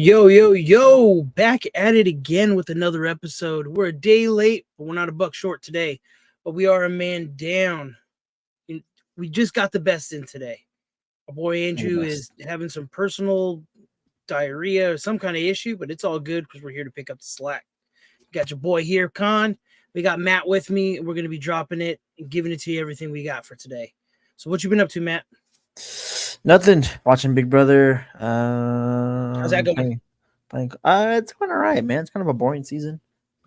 Yo, yo, yo, back at it again with another episode. We're a day late, but we're not a buck short today. But we are a man down. We just got the best in today. Our boy The Andrew is best. having some personal diarrhea or some kind of issue, but it's all good because we're here to pick up the slack. Got your boy here, Khan. We got Matt with me. We're going to be dropping it and giving it to you everything we got for today. So, what you been up to, Matt? Nothing. Watching Big Brother. How's that going? Playing. It's going alright, man. It's kind of a boring season.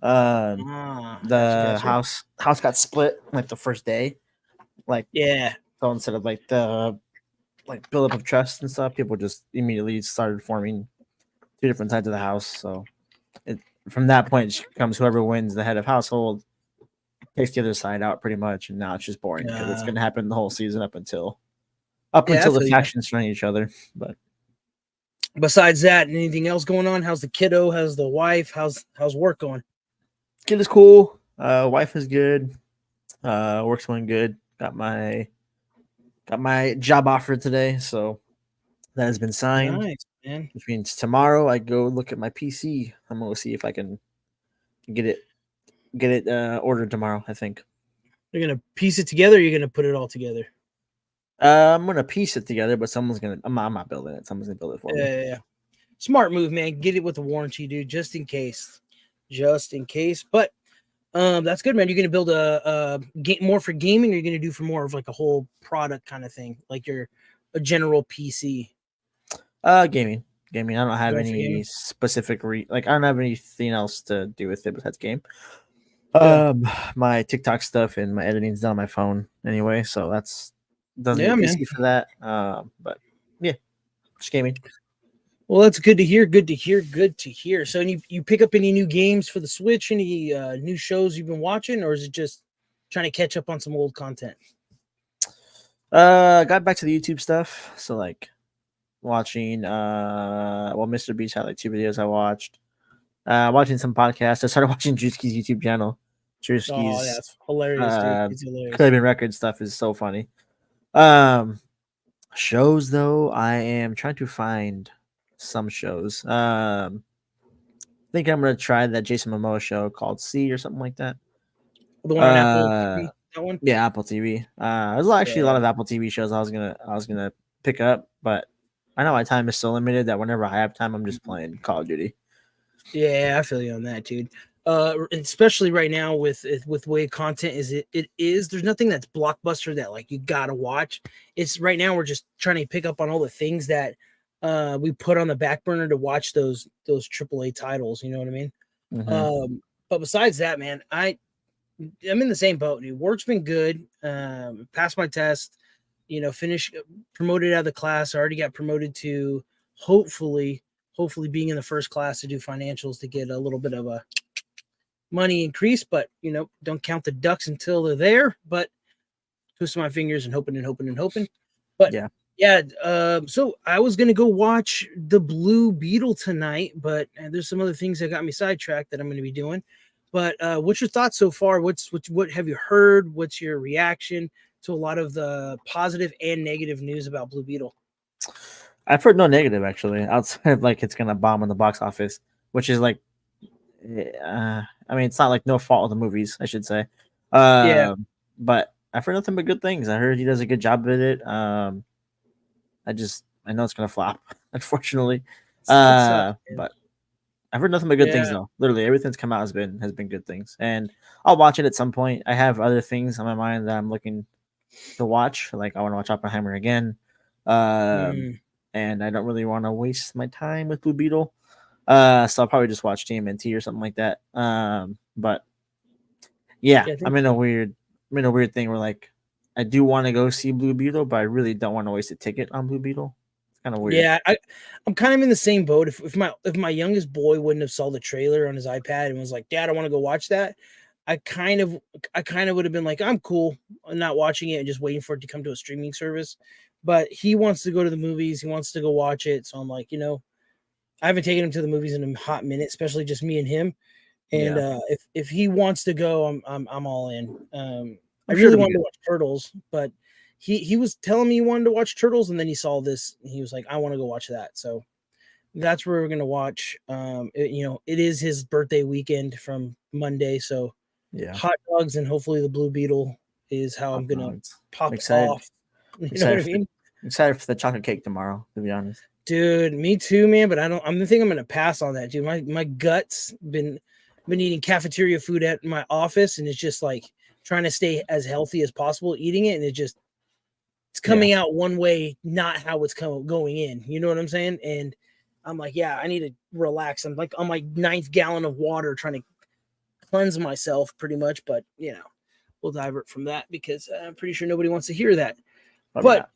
Um, Gotcha, the gotcha. house got split like the first day. Like Yeah, so, instead of like the build up of trust and stuff, people just immediately started forming two different sides of the house. So it from that point it comes whoever wins the head of household takes the other side out pretty much, and now it's just boring because it's uh, going to happen the whole season up yeah, I until the feel you, man. factions join each other. But Besides that, anything else going on? How's the kiddo? How's the wife? How's work going? kid is cool. Wife is good. Work's going good. Got my job offer today, so that has been signed. Nice, man. Which means tomorrow I go look at my PC. I'm gonna see if I can get it ordered tomorrow. I think. You're gonna piece it together. Or you're gonna put it all together. I'm gonna piece it together, but someone's gonna. I'm not building it. Someone's gonna build it for me. Yeah. Smart move, man. Get it with the warranty, dude, just in case. Just in case. But that's good, man. You're gonna build a game more for gaming, or you're gonna do for more of like a whole product kind of thing, like you're a general PC. Gaming. Gaming. I don't have Going for any gaming. specific I don't have anything else to do with it besides game. Yeah. My TikTok stuff and my editing's done on my phone anyway, so that's doesn't need Yeah, a man. PC for that. But yeah, just gaming. Well, that's good to hear. Good to hear. Good to hear. So, you pick up any new games for the Switch? Any new shows you've been watching, or is it just trying to catch up on some old content? Got back to the YouTube stuff, so like watching Mr. Beast had like two videos I watched. Watching some podcasts. I started watching Drewski's YouTube channel. Oh, Drewski's that's hilarious, dude. It's hilarious. Caribbean Record stuff is so funny. Um, Shows though, I am trying to find some shows. Think I'm gonna try that Jason Momoa show called C or something like that. The one on Apple Uh, TV, that one. yeah, Apple TV. There's actually a lot Yeah, of Apple TV shows I was gonna pick up, but I know my time is so limited that whenever I have time, I'm just playing Call of Duty. yeah, I feel you on that, dude. Especially right now with the way content is. There's nothing that's blockbuster that like you gotta watch. It's right now we're just trying to pick up on all the things that we put on the back burner to watch those AAA titles. You know what I mean? Hmm. But besides that, man, I'm in the same boat, dude. Work's been good. Passed my test. Finished promoted out of the class. I already got promoted to hopefully, hopefully being in the first class to do financials to get a little bit of a money increase. But don't count the ducks until they're there. But twisting my fingers and hoping and hoping and hoping. But Yeah. yeah, so I was gonna go watch the Blue Beetle tonight, but there's some other things that got me sidetracked that I'm gonna be doing. But what's your thoughts so far? What have you heard? What's your reaction to a lot of the positive and negative news about Blue Beetle? I've heard no negative actually, outside of like it's gonna bomb in the box office, which is like, I mean, it's not like no fault of the movies, I should say. Yeah, But I've heard nothing but good things. I heard he does a good job with it. I know it's gonna flop, unfortunately. it sucks, man. But I've heard nothing but good things Yeah. though. Literally everything that's come out has been good things, and I'll watch it at some point. I have other things on my mind that I'm looking to watch. Like I want to watch Oppenheimer again, um, Mm. and I don't really want to waste my time with Blue Beetle. So I'll probably just watch TMNT or something like that. But yeah, Yeah, I think I'm in a so. weird thing where like I do want to go see Blue Beetle, but I really don't want to waste a ticket on Blue Beetle. It's kind of weird. Yeah, I'm kind of in the same boat. If my youngest boy wouldn't have saw the trailer on his iPad and was like, "Dad, I want to go watch that," I kind of I kind of would have been like, "I'm cool, I'm not watching it and just waiting for it to come to a streaming service." But he wants to go to the movies. He wants to go watch it. So I'm like, I haven't taken him to the movies in a hot minute, especially just me and him. And Yeah, if he wants to go, I'm all in. I I'm sure really it'll be wanted to good. watch Turtles, but he was telling me he wanted to watch Turtles, and then he saw this, and he was like, "I want to go watch that." So That's where we're gonna watch. It is his birthday weekend from Monday, so Yeah, hot dogs and hopefully the Blue Beetle is how hot I'm gonna dogs. I'm pop excited. off. You know what Excited I for mean? excited for the chocolate cake tomorrow. To be honest. Dude, me too, man. But I don't. I'm think I'm gonna pass on that, dude. My guts been eating cafeteria food at my office, and it's just like trying to stay as healthy as possible eating it, and it's Yeah. coming out one way, not how it's going in. You know what I'm saying? And I'm like, yeah, I need to relax. I'm like on my 9th gallon of water, trying to cleanse myself, pretty much. But we'll divert from that because I'm pretty sure nobody wants to hear that. Probably But not.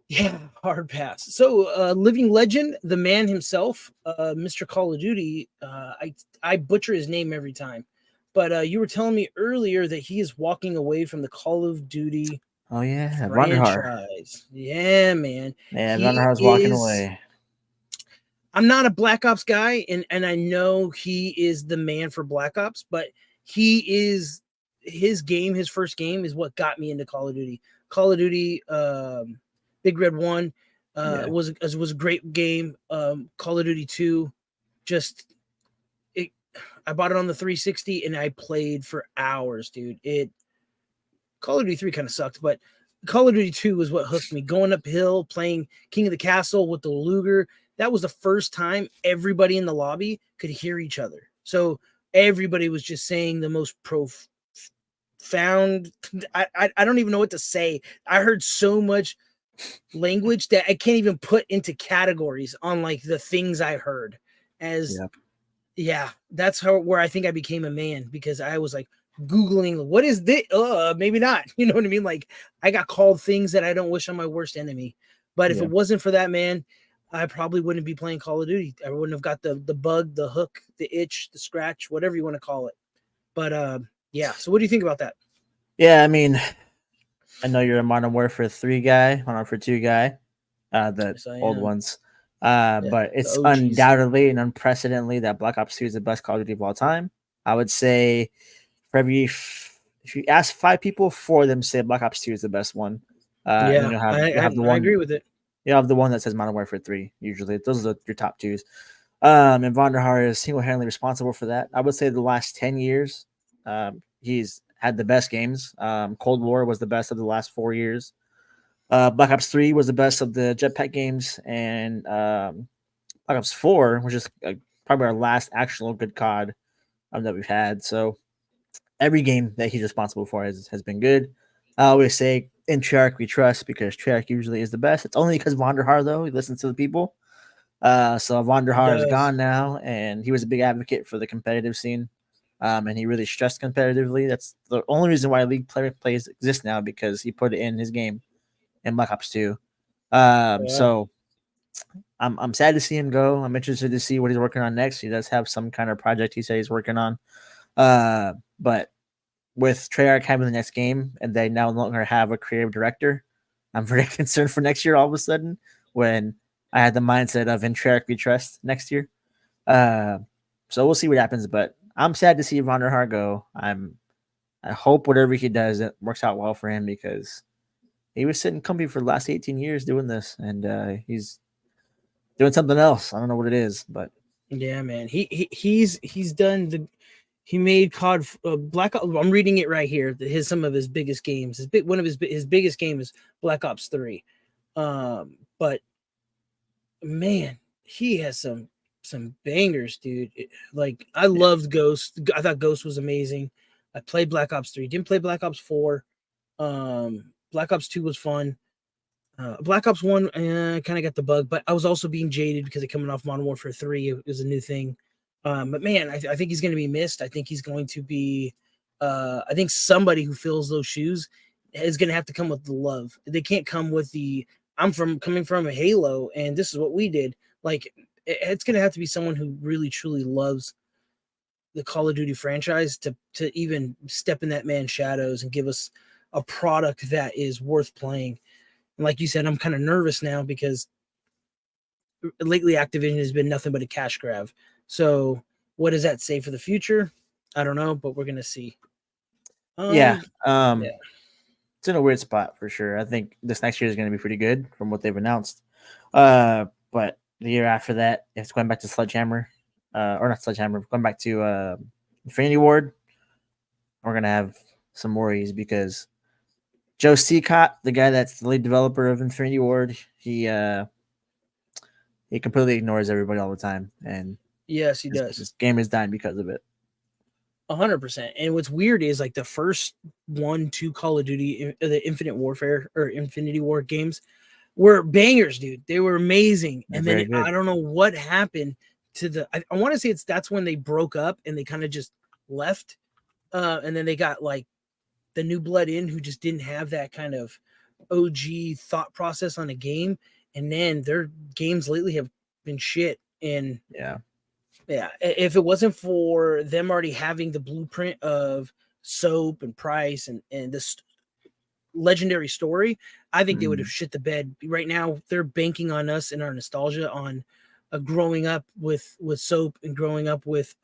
yeah, hard pass. So, living legend, the man himself, Mr. Call of Duty. I butcher his name every time, but you were telling me earlier that he is walking away from the Call of Duty Oh yeah, Vonderhaar. franchise. Yeah, man. Yeah, He Vonderhaar's walking is. away. I'm not a Black Ops guy, and I know he is the man for Black Ops, but he is his game. His first game is what got me into Call of Duty. Call of Duty, Big Red One, Yeah. was a great game. Call of Duty 2, just it. I bought it on the 360 and I played for hours, dude. Call of Duty 3 kind of sucked, but Call of Duty 2 was what hooked me. Going uphill, playing King of the Castle with the Luger. That was the first time everybody in the lobby could hear each other. So everybody was just saying the most profound. I don't even know what to say. I heard so much language that I can't even put into categories on like the things I heard. As Yeah. Yeah, that's where I think I became a man, because I was like Googling what is this? Maybe not. You know what I mean? Like I got called things that I don't wish on my worst enemy. But if Yeah. it wasn't for that man, I probably wouldn't be playing Call of Duty. I wouldn't have got the bug, the hook, the itch, the scratch, whatever you want to call it. But yeah. So what do you think about that? Yeah, I mean, I know you're a Modern Warfare 3 guy, Modern Warfare 2 guy, the Yes, I old am. ones. Yeah, But the it's OGs. undoubtedly and unprecedentedly that Black Ops 2 is the best Call of Duty of all time. I would say for if you ask 5 people, 4 of them say Black Ops 2 is the best one. And then Yeah, you'll have the I one agree with it. you'll have the one that says Modern Warfare 3. Usually, those are your top twos. And Vonderhaar is single-handedly responsible for that. I would say the last 10 years, he's had the best games. Cold War was the best of the last 4 years. Black Ops 3 was the best of the Jetpack games, and Black Ops 4, which is probably our last actual good COD that we've had. So every game that he's responsible for has been good. I always say in Treyarch we trust because Treyarch usually is the best. It's only because Vonderhaar, though, he listens to the people. So He Vonderhaar is does. gone now, and he was a big advocate for the competitive scene. And he really stressed competitively. That's the only reason why League plays exist now, because he put it in his game in Black Ops 2. Yeah. So I'm sad to see him go. I'm interested to see what he's working on next. He does have some kind of project he said he's working on. But with Treyarch having the next game and they now no longer have a creative director, I'm very concerned for next year all of a sudden, when I had the mindset of in Treyarch we trust next year. Uh, so we'll see what happens, but I'm sad to see Vonderhaar go. I hope whatever he does, it works out well for him, because he was sitting comfy for the last 18 years doing this, and he's doing something else. I don't know what it is, but Yeah, man. He's done the he made COD Black Ops. I'm reading it right here. Some of his biggest games. One of his biggest game is Black Ops 3. But man, he has some bangers, dude. Like I yeah, loved Ghost. I thought Ghost was amazing. I played Black Ops 3. Didn't play Black Ops 4. Black Ops 2 was fun. Black Ops 1 kind of got the bug, but I was also being jaded because of coming off Modern Warfare 3. It was a new thing. But man, I think he's going to be missed. I think he's going to be, I think somebody who fills those shoes is going to have to come with the love. They can't come with coming from a Halo and this is what we did. Like, it's going to have to be someone who really, truly loves the Call of Duty franchise to even step in that man's shadows and give us a product that is worth playing. And like you said, I'm kind of nervous now because lately Activision has been nothing but a cash grab. So what does that say for the future? I don't know, but we're gonna see. yeah. Yeah, It's in a weird spot for sure. I think this next year is going to be pretty good from what they've announced. But the year after that, if it's going back to Sledgehammer, or not Sledgehammer, going back to Infinity Ward, we're gonna have some worries because Joe Seacott, the guy that's the lead developer of Infinity Ward, he completely ignores everybody all the time, and Yes, he does. this game is dying because of it. 100%. And what's weird is like the first 1, 2 Call of Duty, the Infinite Warfare or Infinity War games were bangers, dude. They were amazing. They're And very then good. I don't know what happened to I want to say that's when they broke up and they kind of just left. And then they got like the new blood in who just didn't have that kind of OG thought process on a game. And then their games lately have been shit. And Yeah. yeah, if it wasn't for them already having the blueprint of Soap and Price and this legendary story, I think they would have shit the bed. Right now, they're banking on us and our nostalgia on growing up with Soap and growing up with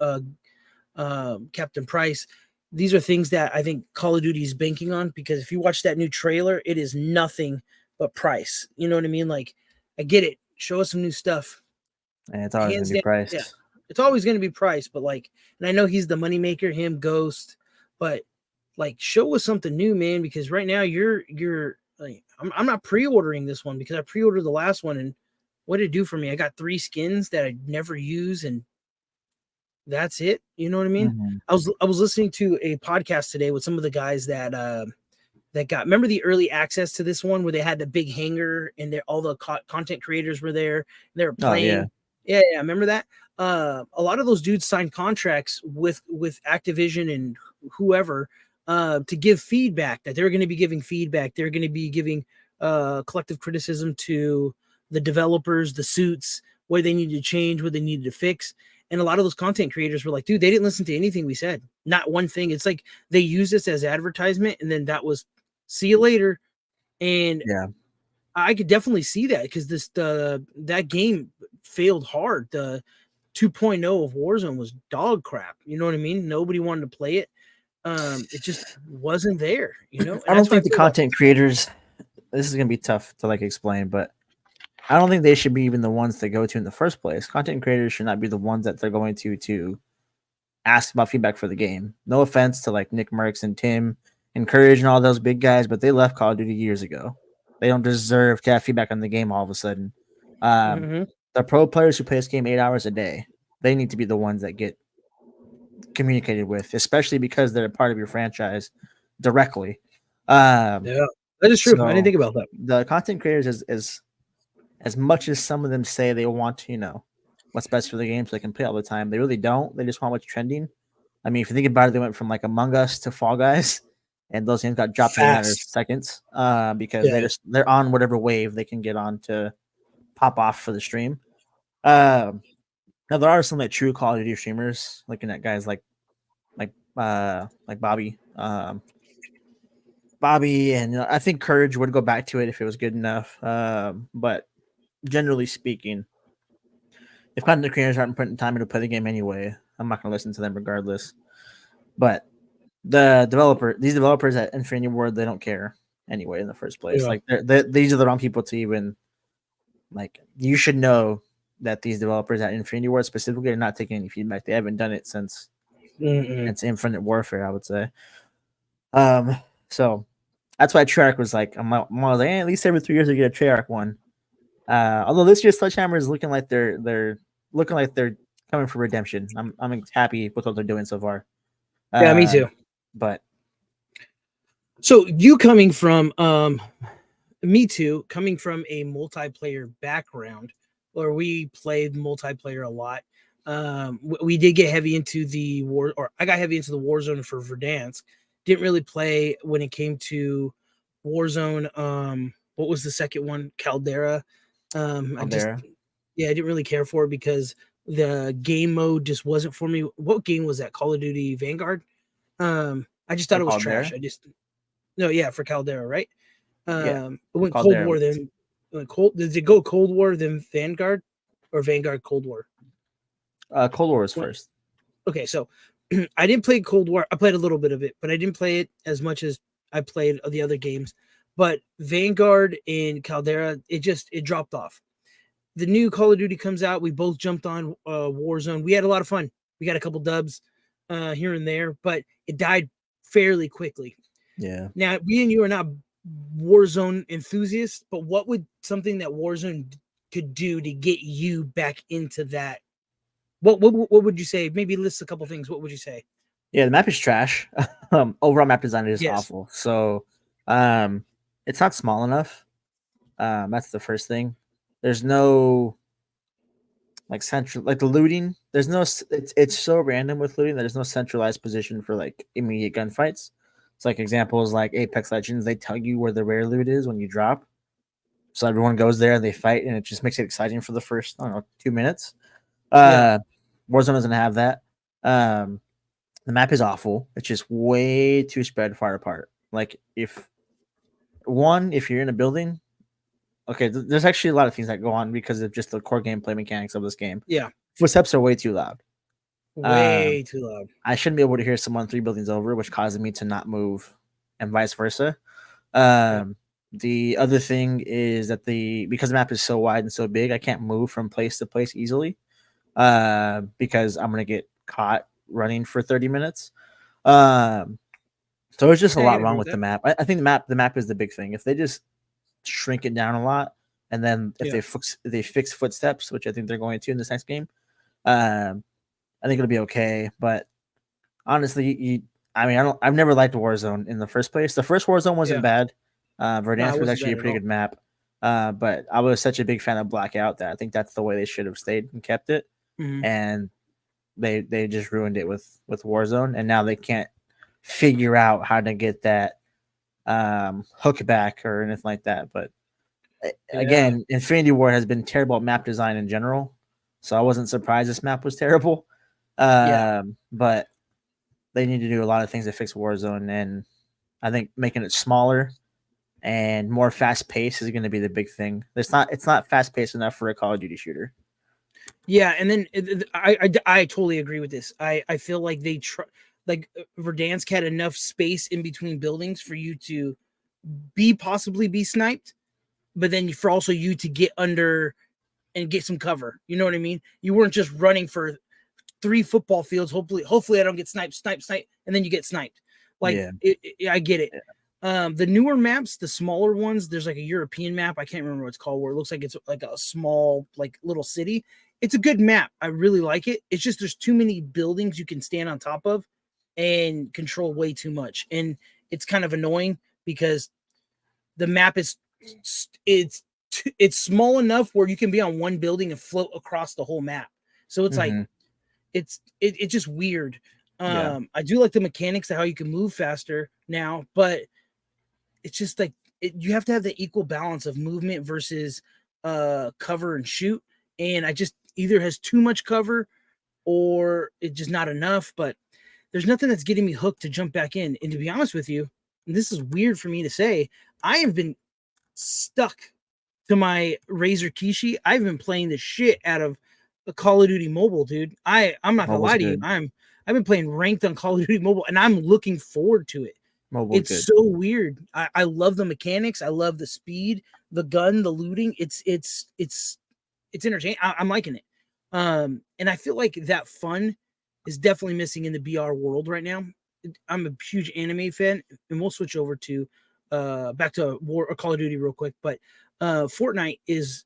Captain Price. These are things that I think Call of Duty is banking on because if you watch that new trailer, it is nothing but Price. You know what I mean? Like, I get it. Show us some new stuff. And it's always Hands gonna be down, Price. yeah. It's always going to be Price, but like, and I know he's the moneymaker, him, Ghost, but like, show us something new, man. Because right now you're like, I'm not pre-ordering this one because I pre-ordered the last one, and what did it do for me? I got 3 skins that I never use, and that's it. You know what I mean? Mm-hmm. I was listening to a podcast today with some of the guys that got, remember the early access to this one where they had the big hangar and all the content creators were there and they were playing. Oh, yeah. Yeah, remember that? A lot of those dudes signed contracts with Activision and whoever to give feedback, that they're going to be giving feedback. They're going to be giving collective criticism to the developers, the suits, what they needed to change, what they needed to fix. And a lot of those content creators were like, dude, they didn't listen to anything we said. Not one thing. It's like they used this as advertisement and then that was see you later. And Yeah. I could definitely see that because that game failed hard. The 2.0 of Warzone was dog crap. You know what I mean? Nobody wanted to play it. It just wasn't there, you know. And I don't think the feel about content creators. This is gonna be tough to like explain, but I don't think they should be even the ones to go to in the first place. Content creators should not be the ones that they're going to ask about feedback for the game. No offense to like Nick Merckx and Tim and Courage and all those big guys, but they left Call of Duty years ago. They don't deserve to have feedback on the game all of a sudden. The pro players who play this game 8 hours a day, they need to be the ones that get communicated with, especially because they're a part of your franchise directly. Yeah, that is true. So I didn't think about that. the content creators is as much as some of them say they want, you know, what's best for the game so they can play all the time, they really don't. They just want what's trending. I mean, if you think about it, they went from like Among Us to Fall Guys, and those games got dropped in a matter of seconds because they're on whatever wave they can get on to pop off for the stream. Now there are some like true Call of Duty streamers, looking at guys like Bobby, and I think Courage would go back to it if it was good enough. But generally speaking, if content creators aren't putting time into play the game anyway, I'm not going to listen to them regardless. But these developers at Infinity Ward, they don't care anyway in the first place. Yeah. Like these are the wrong people to even like. You should know that these developers at Infinity Ward specifically are not taking any feedback. They haven't done it since it's Infinite Warfare, I would say. So that's why Treyarch was like, I'm like, at least every 3 years they get a Treyarch one. Although this year Sledgehammer is looking like they're coming for redemption. I'm happy with what they're doing so far. Yeah, me too. But so you coming from me too, coming from a multiplayer background where we played multiplayer a lot. We did get heavy into the war, or I got heavy into the Warzone for Verdansk. Didn't really play when it came to Warzone. What was the second one? Caldera. I didn't really care for it because the game mode just wasn't for me. What game was that? Call of Duty Vanguard. I just thought it was Caldera? trash. For Caldera, right? It went Caldera. Cold War, then did it go Cold War, then Vanguard, or Vanguard Cold War? Cold War was first. Okay, so I didn't play Cold War. I played a little bit of it, but I didn't play it as much as I played the other games. But Vanguard and Caldera, it dropped off. the new Call of Duty comes out. We both jumped on Warzone. We had a lot of fun. We got a couple dubs here and there, but it died fairly quickly. Yeah. Now, me and you are not Warzone enthusiasts, but what would something that Warzone could do to get you back into that? What would you say? Maybe list a couple things. What would you say? Yeah, the map is trash. Overall map design is Yes. awful. So it's not small enough. That's the first thing. There's no like central like the looting. There's no it's so random with looting that there's no centralized position for like immediate gunfights. It's like examples like Apex Legends, they tell you where the rare loot is when you drop. So everyone goes there and they fight, and it just makes it exciting for the first, I don't know, 2 minutes. Yeah. Warzone doesn't have that. The map is awful. It's just way too spread far apart. Like if you're in a building, okay, there's actually a lot of things that go on because of just the core gameplay mechanics of this game. Yeah. Footsteps are way too loud. Way too loud. I shouldn't be able to hear someone 3 buildings over, which causes me to not move, and vice versa. The other thing is that because the map is so wide and so big, I can't move from place to place easily because I'm gonna get caught running for 30 minutes. So there's just a Yeah, I lot can wrong agree with with the map. I think the map is the big thing. If they just shrink it down a lot, and then if they fix footsteps, which I think they're going to in this next game, I think it'll be okay. But honestly, I've never liked Warzone in the first place. The first Warzone wasn't bad. Verdansk was actually a pretty good map. But I was such a big fan of Blackout that I think that's the way they should have stayed and kept it. Mhm. And they just ruined it with Warzone, and now they can't figure out how to get that hook back or anything like that. But again, Infinity Ward has been terrible at map design in general, so I wasn't surprised this map was terrible. But they need to do a lot of things to fix Warzone, and I think making it smaller and more fast paced is going to be the big thing. It's not fast paced enough for a Call of Duty shooter. Yeah, and then I totally agree with this. I feel like they like Verdansk had enough space in between buildings for you to possibly be sniped, but then for also you to get under and get some cover. You know what I mean? You weren't just running for 3 football fields. Hopefully I don't get sniped, and then you get sniped. Like I get it. The newer maps, the smaller ones, there's like a European map. I can't remember what it's called, where it looks like it's like a small, like little city. It's a good map. I really like it. It's just there's too many buildings you can stand on top of and control way too much. And it's kind of annoying because the map is it's small enough where you can be on one building and float across the whole map. So it's like it's just weird. I do like the mechanics of how you can move faster now, but it's just like you have to have the equal balance of movement versus cover and shoot. And I just either has too much cover or it's just not enough. But there's nothing that's getting me hooked to jump back in. And to be honest with you, and this is weird for me to say, I have been stuck to my Razer Kishi. I've been playing the shit out of the Call of Duty Mobile, dude. I'm not gonna lie to you. I've been playing ranked on Call of Duty Mobile, and I'm looking forward to it. It's so weird. I love the mechanics. I love the speed, the gun, the looting. It's entertaining. I'm liking it. And I feel like that fun is definitely missing in the BR world right now. I'm a huge anime fan, and we'll switch over to back to War or Call of Duty real quick. But Fortnite is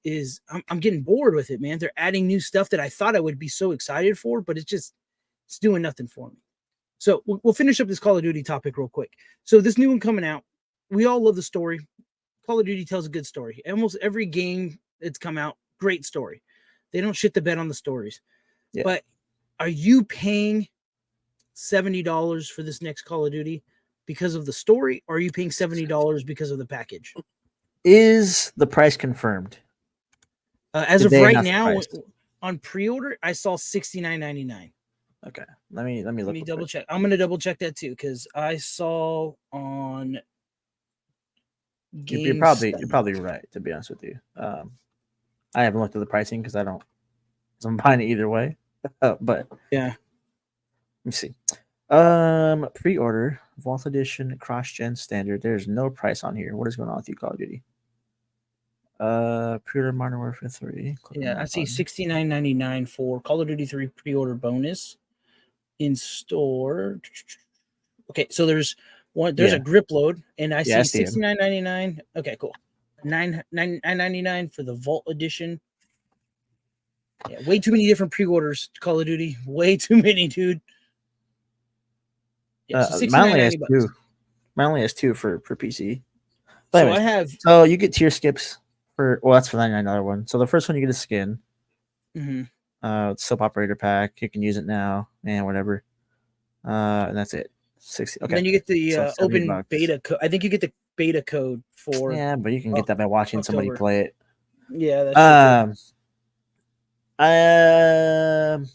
I'm getting bored with it, man. They're adding new stuff that I thought I would be so excited for, but it's doing nothing for me. So we'll finish up this Call of Duty topic real quick. So this new one coming out, we all love the story. Call of Duty tells a good story. Almost every game that's come out, great story. They don't shit the bed on the stories. Yeah. But are you paying $70 for this next Call of Duty because of the story, or are you paying $70 because of the package? Is the price confirmed? As of right now, on pre-order, I saw $69.99. Okay, let me double check. I'm gonna double check that too because I saw on. You're probably right, to be honest with you. I haven't looked at the pricing because I'm buying it either way. But yeah, let me see. Pre-order Vault Edition, cross-gen standard. There's no price on here. What is going on with you, Call of Duty? Pre-order Modern Warfare 3. Click on Yeah, I that see button. $69.99 for Call of Duty 3 pre-order bonus in store. Okay, so there's one. There's Yeah. a grip load, and I Yeah, I see see him. $69.99. Okay, cool. $9.99 for the Vault Edition. Yeah, way too many different pre-orders. Call of Duty, way too many, dude. Yeah, so Mine only has 69.90 two. bucks. Mine only has two for PC. But So I anyways, have. so you get tier skips for that's for $99 one. So the first one you get a skin. Mhm. Soap operator pack. You can use it now and whatever. And that's it. 60. And Okay. then you get the So $70. open beta code. I think you get the beta code for Yeah, but you can get that by watching somebody October. play it. Yeah, that's true too. Um,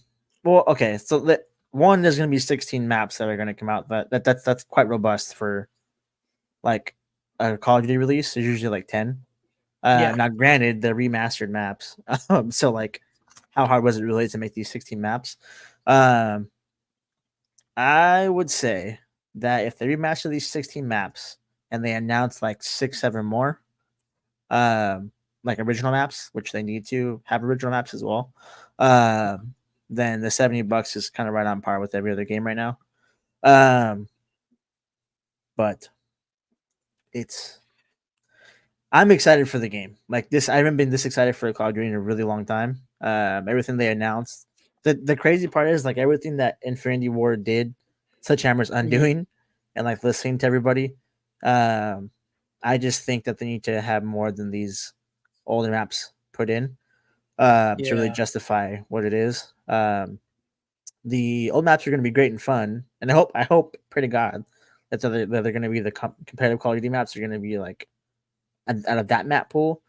well, okay. So that one, there's going to be 16 maps that are going to come out. That's quite robust for like a Call of Duty release. There's usually like 10. Yeah. Now, granted, they're remastered maps. So like, how hard was it really to make these 16 maps? Um, I would say that if they remaster these 16 maps and they announce like 6, 7 more, um, like original maps, which they need to have original maps as well, then the $70 is kind of right on par with every other game right now. But I'm excited for the game. Like this, I haven't been this excited for a Call of Duty in a really long time. Everything they announced. The crazy part is like everything that Infinity Ward did, Sledgehammer's undoing, and like listening to everybody. I just think that they need to have more than these older maps put in to really Yeah. justify what it is. The old maps are going to be great and fun, and I hope, pray to God, that they're going to be the competitive Call of Duty maps are going to be like out of that map pool.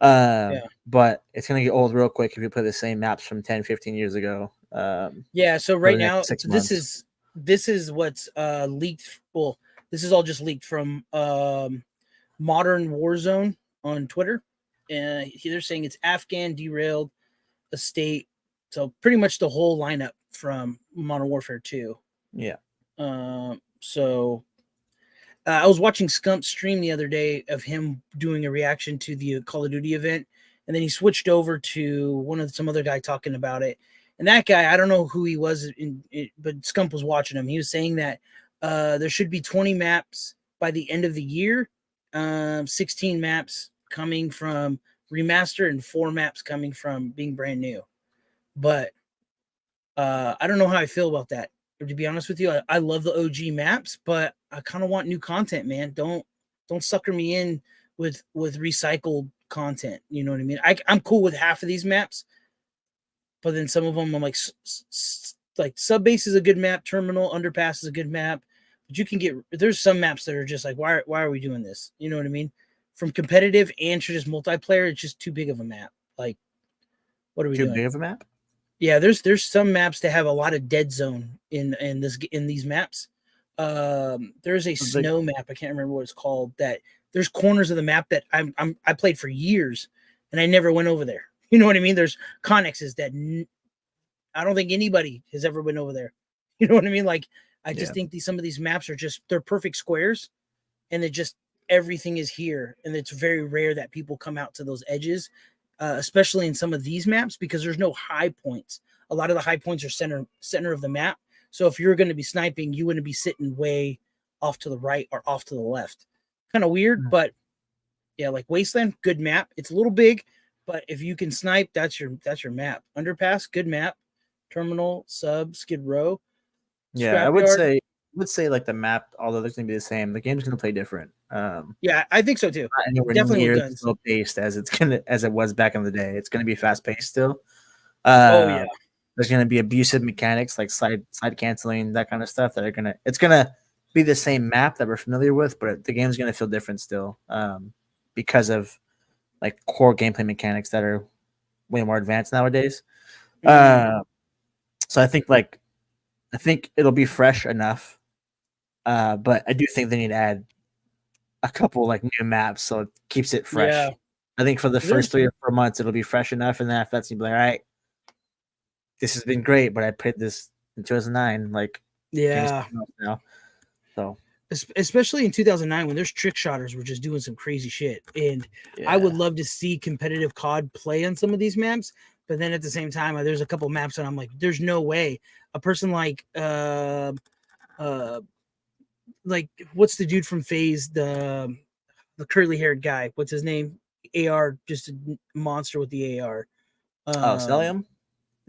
Yeah. But it's going to get old real quick if you play the same maps from 10, 15 years ago. Yeah. So For right the now, next 6 so months. this is what's leaked. Well, this is all just leaked from Modern Warzone on Twitter. They're saying it's Afghan derailed estate. So pretty much the whole lineup from Modern Warfare 2. Yeah. So I was watching Scump's stream the other day of him doing a reaction to the Call of Duty event, and then he switched over to some other guy talking about it. And that guy, I don't know who he was, but Scump was watching him. He was saying that there should be 20 maps by the end of the year, 16 maps coming from remaster, and 4 maps coming from being brand new. But I don't know how I feel about that. To be honest with you, I love the OG maps, but I kind of want new content, man. Don't sucker me in with recycled content. You know what I mean? I'm cool with half of these maps, but then some of them I'm like sub base is a good map, terminal underpass is a good map, but you can get there's some maps that are just like why are we doing this? You know what I mean? From competitive and to just multiplayer, it's just too big of a map. Like, what are we Too doing? big of a map? Yeah, there's some maps that have a lot of dead zone in these maps. There's a snow map, I can't remember what it's called, that there's corners of the map that I played for years and I never went over there. You know what I mean? There's connexes that I don't think anybody has ever been over there. You know what I mean? Like I just think some of these maps are just they're perfect squares and it just everything is here and it's very rare that people come out to those edges, especially in some of these maps because there's no high points. A lot of the high points are center of the map, so if you're going to be sniping you wouldn't be sitting way off to the right or off to the left. Kind of weird, but yeah, like Wasteland, good map. It's a little big, but if you can snipe, that's your map. Underpass, good map. Terminal, sub, Skid Row, Yeah, I Scrapyard. would say like the map, although there's gonna be the same, the game's gonna play different. Yeah, I think so too. Not anywhere Definitely with near guns. slow paced as it was back in the day. It's gonna be fast paced still. Oh yeah. There's gonna be abusive mechanics like side canceling, that kind of stuff that are gonna it's gonna be the same map that we're familiar with, but the game's gonna feel different still. Because of like core gameplay mechanics that are way more advanced nowadays. So I think it'll be fresh enough. But I do think they need to add a couple like new maps so it keeps it fresh. Yeah. I think for the first There's 3 or 4 months it'll be fresh enough, and then after that, you'll be like, all right, this has been great, but I played this in 2009. Like, yeah. now. So especially in 2009 when there's trick shotters were just doing some crazy shit. And I would Yeah. love to see competitive COD play on some of these maps. But then at the same time, there's a couple maps and I'm like, there's no way a person like what's the dude from FaZe, the curly haired guy, what's his name? AR, just a monster with the AR. Oh, Celium?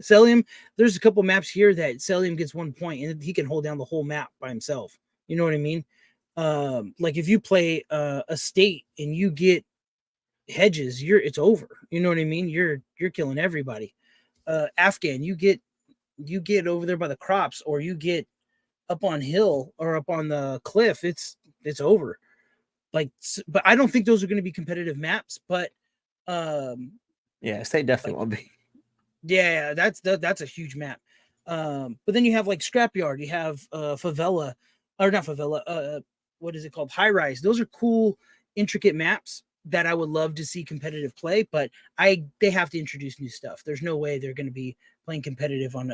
Celium, there's a couple maps here that Celium gets 1 point and he can hold down the whole map by himself. You know what I mean? Like if you play a state and you get hedges, it's over. You know what I mean? You're killing everybody. Afghan, you get over there by the crops, or you get up on hill or up on the cliff, it's over. Like, but I don't think those are going to be competitive maps. But Yeah, State definitely like, won't be. yeah, that's a huge map. But then you have like Scrapyard, you have Favela, or not Favela, what is it called? High Rise. Those are cool, intricate maps that I would love to see competitive play, but they have to introduce new stuff. There's no way they're going to be playing competitive on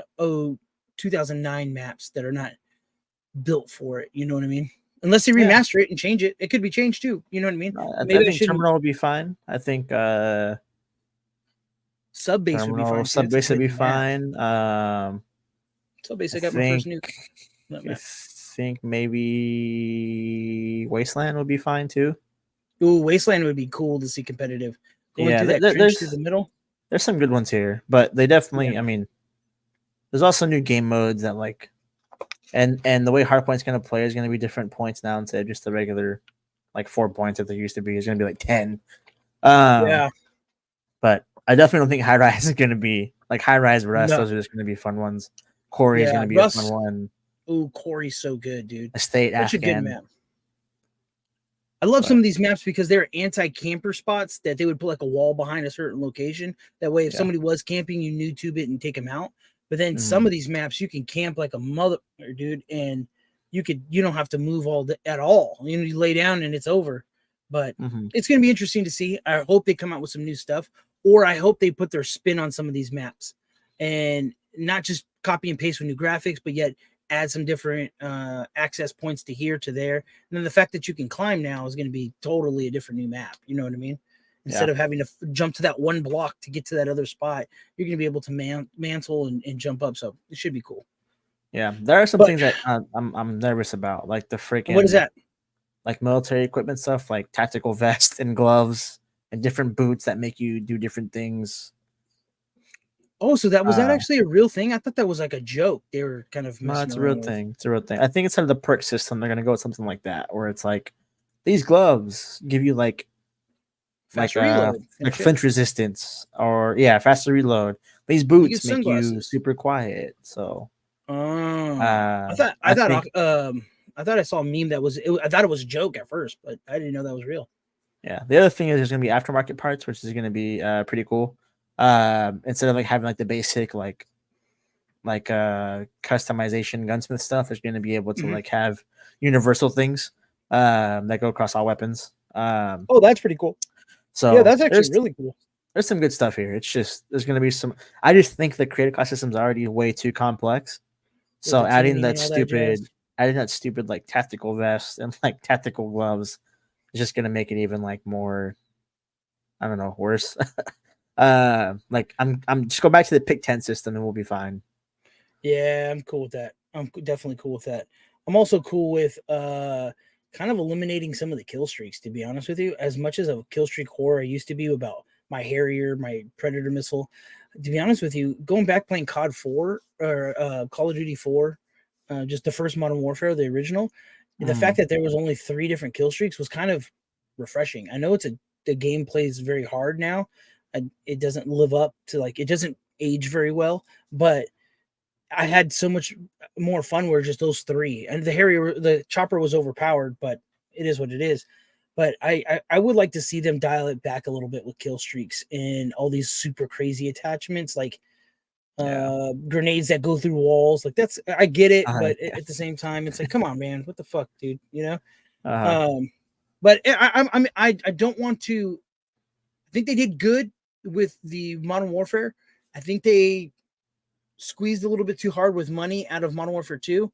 2009 maps that are not built for it. You know what I mean? Unless they Yeah. remaster it and change it. It could be changed too. You know what I mean? I Maybe I think shouldn't. Terminal will be fine. I think Sub base would be Terminal fine too. It's a Subbase will good be new map. fine. Sub base, I I got my first think nuke. That I map. think maybe Wasteland will be fine too. Ooh, Wasteland would be cool to see competitive. Going Yeah, through that trench through the middle. there's some good ones here, but they definitely. Yeah. I mean, there's also new game modes that like, and the way Hardpoint's going to play is going to be different points now instead of just the regular like 4 points that there used to be. It's going to be like 10. Yeah. But I definitely don't think High Rise is going to be like High Rise Rust. No. Those are just going to be fun ones. Corey is going to be Russ, a fun one. Ooh, Corey's so good, dude. Estate Such Afghan. a good map. I love some of these maps because they're anti-camper spots that they would put like a wall behind a certain location. That way, if somebody was camping, you YouTube it and take them out. But then some of these maps, you can camp like a mother, dude, and you don't have to move at all. You lay down and it's over. But it's going to be interesting to see. I hope they come out with some new stuff, or I hope they put their spin on some of these maps and not just copy and paste with new graphics, but yet add some different access points to here, to there. And then the fact that you can climb now is going to be totally a different new map. You know what I mean? Instead of having to jump to that one block to get to that other spot, you're going to be able to mantle and jump up. So it should be cool. Yeah, there are some things that I'm nervous about, like the freaking. What is that? Like military equipment stuff, like tactical vests and gloves and different boots that make you do different things. Oh, so that actually a real thing? I thought that was like a joke. They were kind of messing it's a real with. thing. It's a real thing. I think instead of the perk system, they're gonna go with something like that, where it's like these gloves give you like faster reload, like flinch resistance, or faster reload. These boots make you super quiet. So, I thought I saw a meme that I thought it was a joke at first, but I didn't know that was real. Yeah. The other thing is there's gonna be aftermarket parts, which is gonna be pretty cool. Instead of like having like the basic customization gunsmith stuff, there's going to be able to like have universal things that go across all weapons. Oh, that's pretty cool. So yeah, that's actually really cool. There's some good stuff here. It's just there's going to be some. I just think the creative class system is already way too complex. So adding that stupid like tactical vest and like tactical gloves is just going to make it even like more, I don't know, worse. Like I'm just go back to the pick 10 system and we'll be fine. Yeah, I'm cool with that. I'm definitely cool with that. I'm also cool with kind of eliminating some of the kill streaks, to be honest with you. As much as a kill streak horror I used to be about my Harrier, my Predator missile, to be honest with you, going back playing COD 4 or Call of Duty 4, just the first Modern Warfare, the original, the fact that there was only 3 different kill streaks was kind of refreshing. I know the game plays very hard now. It doesn't live up to it doesn't age very well, but I had so much more fun where just those 3, and the chopper was overpowered, but it is what it is. But I would like to see them dial it back a little bit with kill streaks and all these super crazy attachments, like grenades that go through walls. Like I get it, but at the same time, it's like, come on, man, what the fuck, dude? You know? But I don't want to. I think they did good with the Modern Warfare. I think they squeezed a little bit too hard with money out of Modern Warfare 2.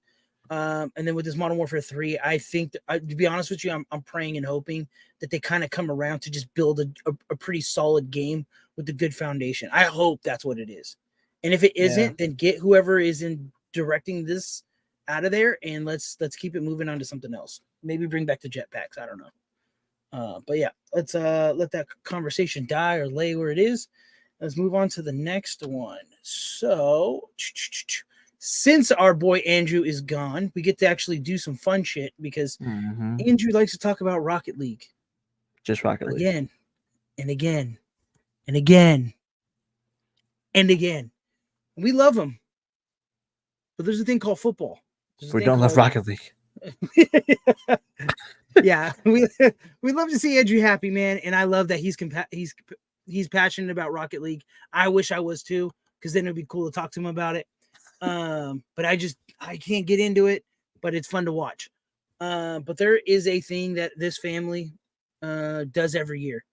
And then with this Modern Warfare 3, I think, to be honest with you, I'm praying and hoping that they kind of come around to just build a pretty solid game with a good foundation. I hope that's what it is. And if it isn't, then get whoever is in directing this out of there, and let's keep it moving on to something else. Maybe bring back the jetpacks. I don't know. But yeah, let's let that conversation die or lay where it is. Let's move on to the next one. So, since our boy Andrew is gone, we get to actually do some fun shit because Andrew likes to talk about Rocket League. Just Rocket League. Again and again and again and again. We love him. But there's a thing called football. We don't love Rocket League. Yeah, we love to see Andrew happy, man, and I love that he's passionate about Rocket League. I wish I was too, because then it'd be cool to talk to him about it. But I can't get into it, but it's fun to watch. But there is a thing that this family does every year.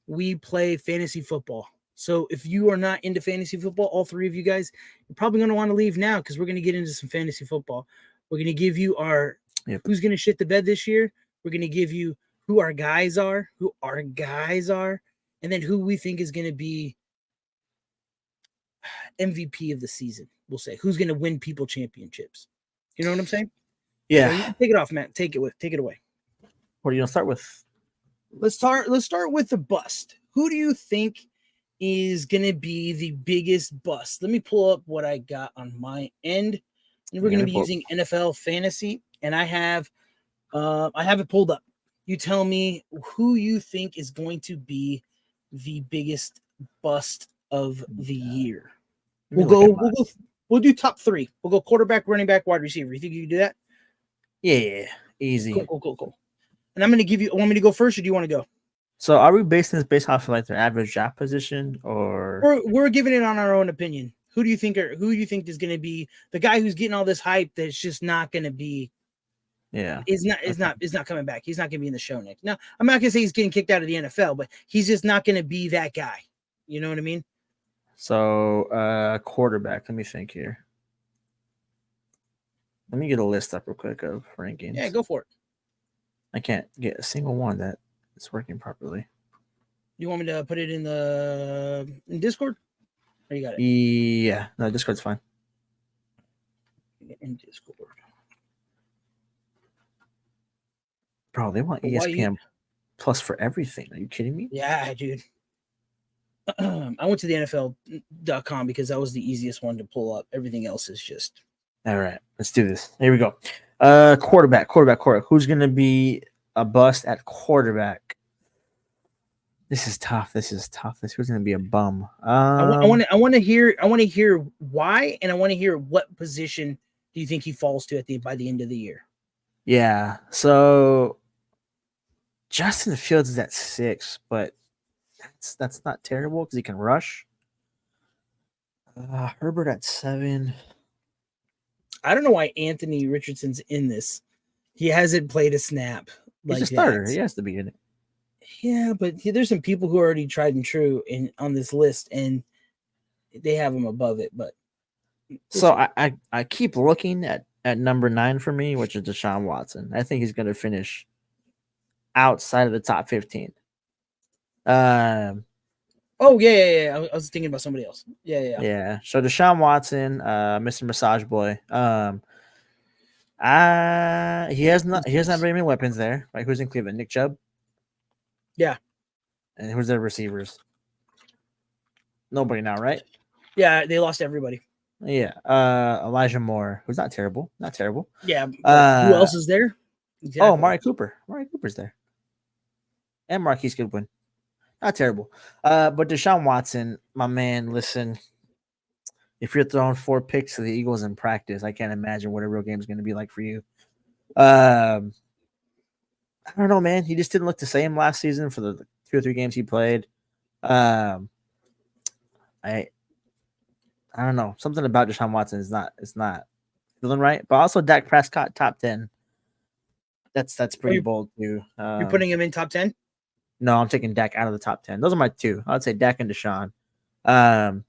We play fantasy football. So if you are not into fantasy football, all three of you guys, you're probably going to want to leave now because we're going to get into some fantasy football. We're going to give you our who's going to shit the bed this year. We're going to give you who our guys are, and then who we think is going to be MVP of the season. We'll say who's going to win people championships. You know what I'm saying? Yeah. So take it off, Matt. Take it away. What are you going to start with? Let's start with the bust. Who do you think is going to be the biggest bust? Let me pull up what I got on my end. And we're going to be using NFL fantasy, and I have it pulled up. You tell me who you think is going to be the biggest bust of the year. We'll do top three. We'll go quarterback, running back, wide receiver. You think you can do that? Yeah, easy. Cool. And I'm going to give you. Want me to go first, or do you want to go? So, are we basing this based off of like their average draft position, or we're giving it on our own opinion? Who do you think is going to be the guy who's getting all this hype that's just not going to be? Yeah, is not coming back. He's not going to be in the show next. Now, I'm not going to say he's getting kicked out of the NFL, but he's just not going to be that guy. You know what I mean? So, quarterback. Let me think here. Let me get a list up real quick of rankings. Yeah, go for it. I can't get a single one that is working properly. You want me to put it in Discord? Or you got it? Yeah, no, Discord's fine. In Discord. Bro, they want ESPN Plus for everything. Are you kidding me? Yeah, dude. I went to the NFL.com because that was the easiest one to pull up. Everything else is just. All right, let's do this. Here we go. Quarterback. Who's going to be a bust at quarterback? This is tough. Who's going to be a bum? I want to hear why, and I want to hear what position do you think he falls to by the end of the year? Yeah. So Justin Fields is at 6, but that's not terrible because he can rush. Herbert at 7. I don't know why Anthony Richardson's in this. He hasn't played a snap. He's a starter. He has to be in it. Yeah, but there's some people who are already tried and true on this list, and they have him above it. But so I keep looking at number 9 for me, which is Deshaun Watson. I think he's going to finish outside of the top 15. Oh, yeah. I was thinking about somebody else. Yeah. So Deshaun Watson, Mr. Massage Boy. He has not very many weapons there. Right? Who's in Cleveland? Nick Chubb. Yeah. And who's their receivers? Nobody now, right? Yeah, they lost everybody. Yeah. Elijah Moore, who's not terrible. Yeah. Who else is there? Exactly. Oh, Amari Cooper. Amari Cooper's there. And Marquise Goodwin. Not terrible. But Deshaun Watson, my man, listen, if you're throwing 4 picks to the Eagles in practice, I can't imagine what a real game is going to be like for you. I don't know, man. He just didn't look the same last season for the 2 or 3 games he played. I don't know. Something about Deshaun Watson is not feeling right. But also Dak Prescott, top 10. That's pretty bold too. You're putting him in top 10? No, I'm taking Dak out of the top 10. Those are my 2. I'd say Dak and Deshaun.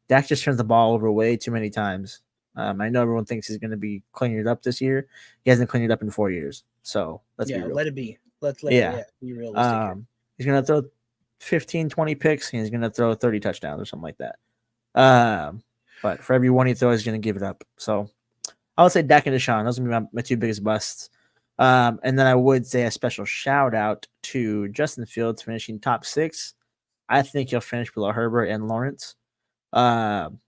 Dak just turns the ball over way too many times. I know everyone thinks he's going to be cleaning it up this year. He hasn't cleaned it up in 4 years. So let's be Yeah, real. let it be. Let's let Yeah. it be realistic here. He's going to throw 15, 20 picks, and he's going to throw 30 touchdowns or something like that. But for every one he throws, he's going to give it up. So I would say Dak and Deshaun. Those are going to be my two biggest busts. And then I would say a special shout out to Justin Fields finishing top 6. I think he'll finish below Herbert and Lawrence. And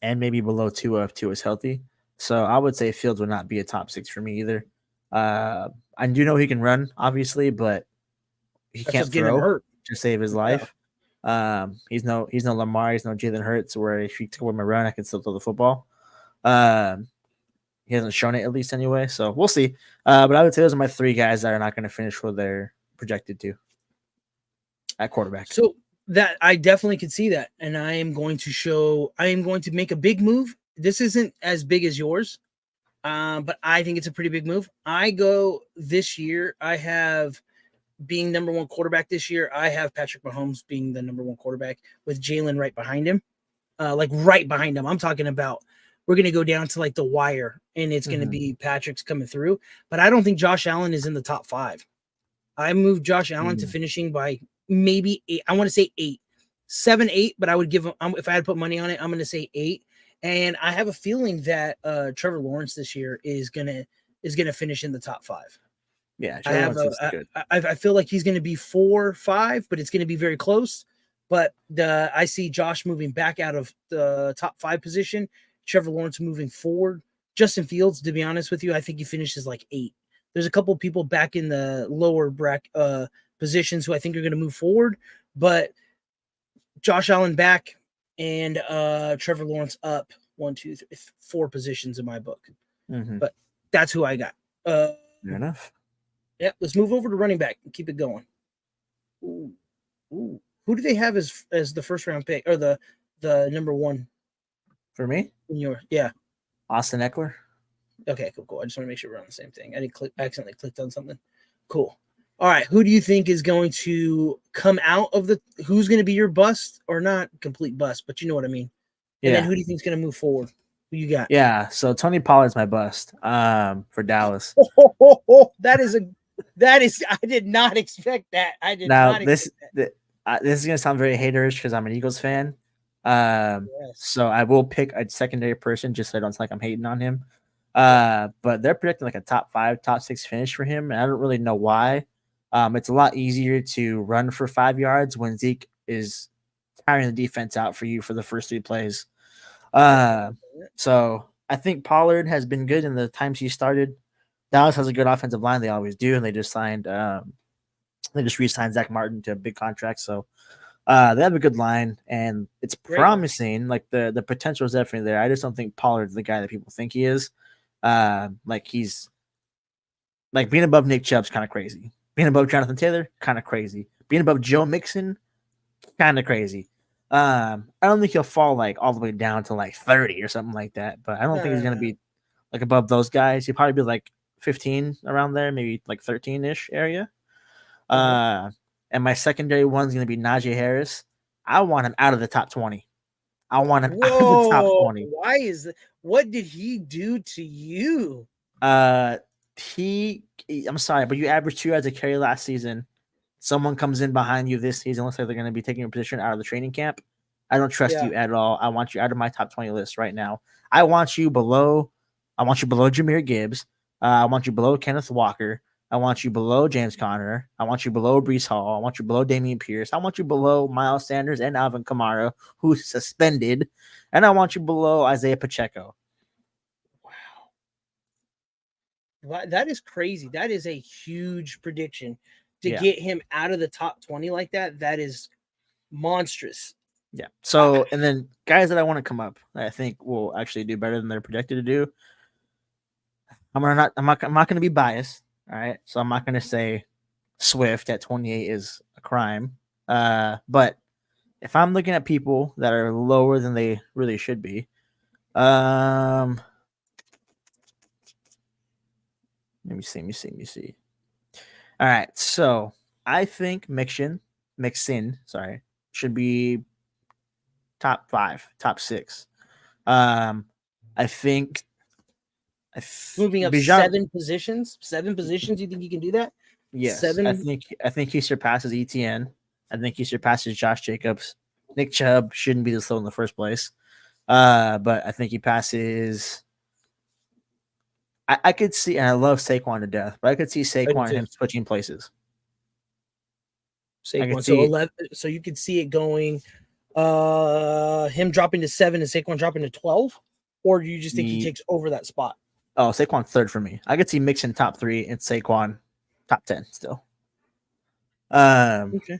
maybe below Tua if Tua is healthy. So I would say Fields would not be a top 6 for me either. I do know he can run, obviously, but he That's can't what's getting him throw hurt. to save his life. He's no Lamar, he's no Jalen Hurts, where if you took away my run, I can still throw the football. He hasn't shown it at least anyway, so we'll see. But I would say those are my 3 guys that are not going to finish where they're projected to at quarterback. So that I definitely could see that, and I am going to make a big move. This isn't as big as yours, but I think it's a pretty big move. I go this year. I have being number 1 quarterback this year. I have Patrick Mahomes being the number 1 quarterback with Jalen right behind him, like right behind him. I'm talking about we're going to go down to like the wire, and it's going to be Patrick's coming through. But I don't think Josh Allen is in the top 5. I moved Josh Allen to finishing by maybe 8. I want to say 8, 7, 8, but I would give him, if I had to put money on it, I'm going to say 8. And I have a feeling that Trevor Lawrence this year is gonna finish in the top 5. Yeah, I feel like he's going to be 4, 5, but it's going to be very close. But I see Josh moving back out of the top 5 position. Trevor Lawrence moving forward. Justin Fields, to be honest with you, I think he finishes like 8. There's a couple of people back in the lower bracket positions who I think are going to move forward, but Josh Allen back and Trevor Lawrence up 1, 2, 3, 4 positions in my book. But that's who I got. Fair enough. Yeah, let's move over to running back and keep it going. Ooh. Who do they have as the first round pick or the number 1 for me? Yeah, Austin Eckler. Okay, cool. I just want to make sure we're on the same thing. I accidentally clicked on something. Cool. All right. Who do you think is going to come out of who's going to be your bust or not complete bust, but you know what I mean? And then who do you think is going to move forward? Who you got? Yeah. So Tony Pollard's my bust for Dallas. That is, I did not expect that. I did not expect that. This is going to sound very haterish because I'm an Eagles fan. Yes. So I will pick a secondary person just so I don't sound like I'm hating on him. But they're predicting like a top 5, top 6 finish for him. And I don't really know why. It's a lot easier to run for 5 yards when Zeke is tiring the defense out for you for the first 3 plays. So I think Pollard has been good in the times he started. Dallas has a good offensive line. They always do. And they just re-signed Zach Martin to a big contract. So they have a good line, and it's promising. Like the potential is definitely there. I just don't think Pollard's the guy that people think he is. He's like being above Nick Chubb's kind of crazy. Being above Jonathan Taylor, kind of crazy. Being above Joe Mixon, kind of crazy. I don't think he'll fall like all the way down to like 30 or something like that. But I don't think he's gonna be like above those guys. He'll probably be like 15 around there, maybe like 13-ish area. And my secondary one's going to be Najee Harris. I want him out of the top 20. I want him out of the top 20. Why is that? What did he do to you? I'm sorry, but you averaged 2 yards a carry last season. Someone comes in behind you this season. Looks like they're going to be taking a position out of the training camp. I don't trust you at all. I want you out of my top 20 list right now. I want you below Jahmyr Gibbs. I want you below Kenneth Walker. I want you below James Conner. I want you below Breece Hall. I want you below Dameon Pierce. I want you below Miles Sanders and Alvin Kamara, who's suspended. And I want you below Isaiah Pacheco. Wow. That is crazy. That is a huge prediction to get him out of the top 20 like that. That is monstrous. Yeah. So, and then guys that I want to come up, I think will actually do better than they're projected to do. I'm not going to be biased. All right. So I'm not going to say Swift at 28 is a crime. But if I'm looking at people that are lower than they really should be, let me see. All right. So I think Mixon, should be top 5, top 6. I I think Moving up Bijan. 7 positions. 7 positions. You think you can do that? Yes, I 7. think he surpasses ETN. I think he surpasses Josh Jacobs. Nick Chubb shouldn't be this low in the first place. But I think he passes. I could see, and I love Saquon to death, but I could see I do Saquon and too. him switching places. I could Saquon. So see 11. So you could see it going. Him dropping to 7 and Saquon dropping to 12, or do you just think he the takes over that spot? Saquon third for me. I could see Mixon top 3 and Saquon top 10 still. Okay.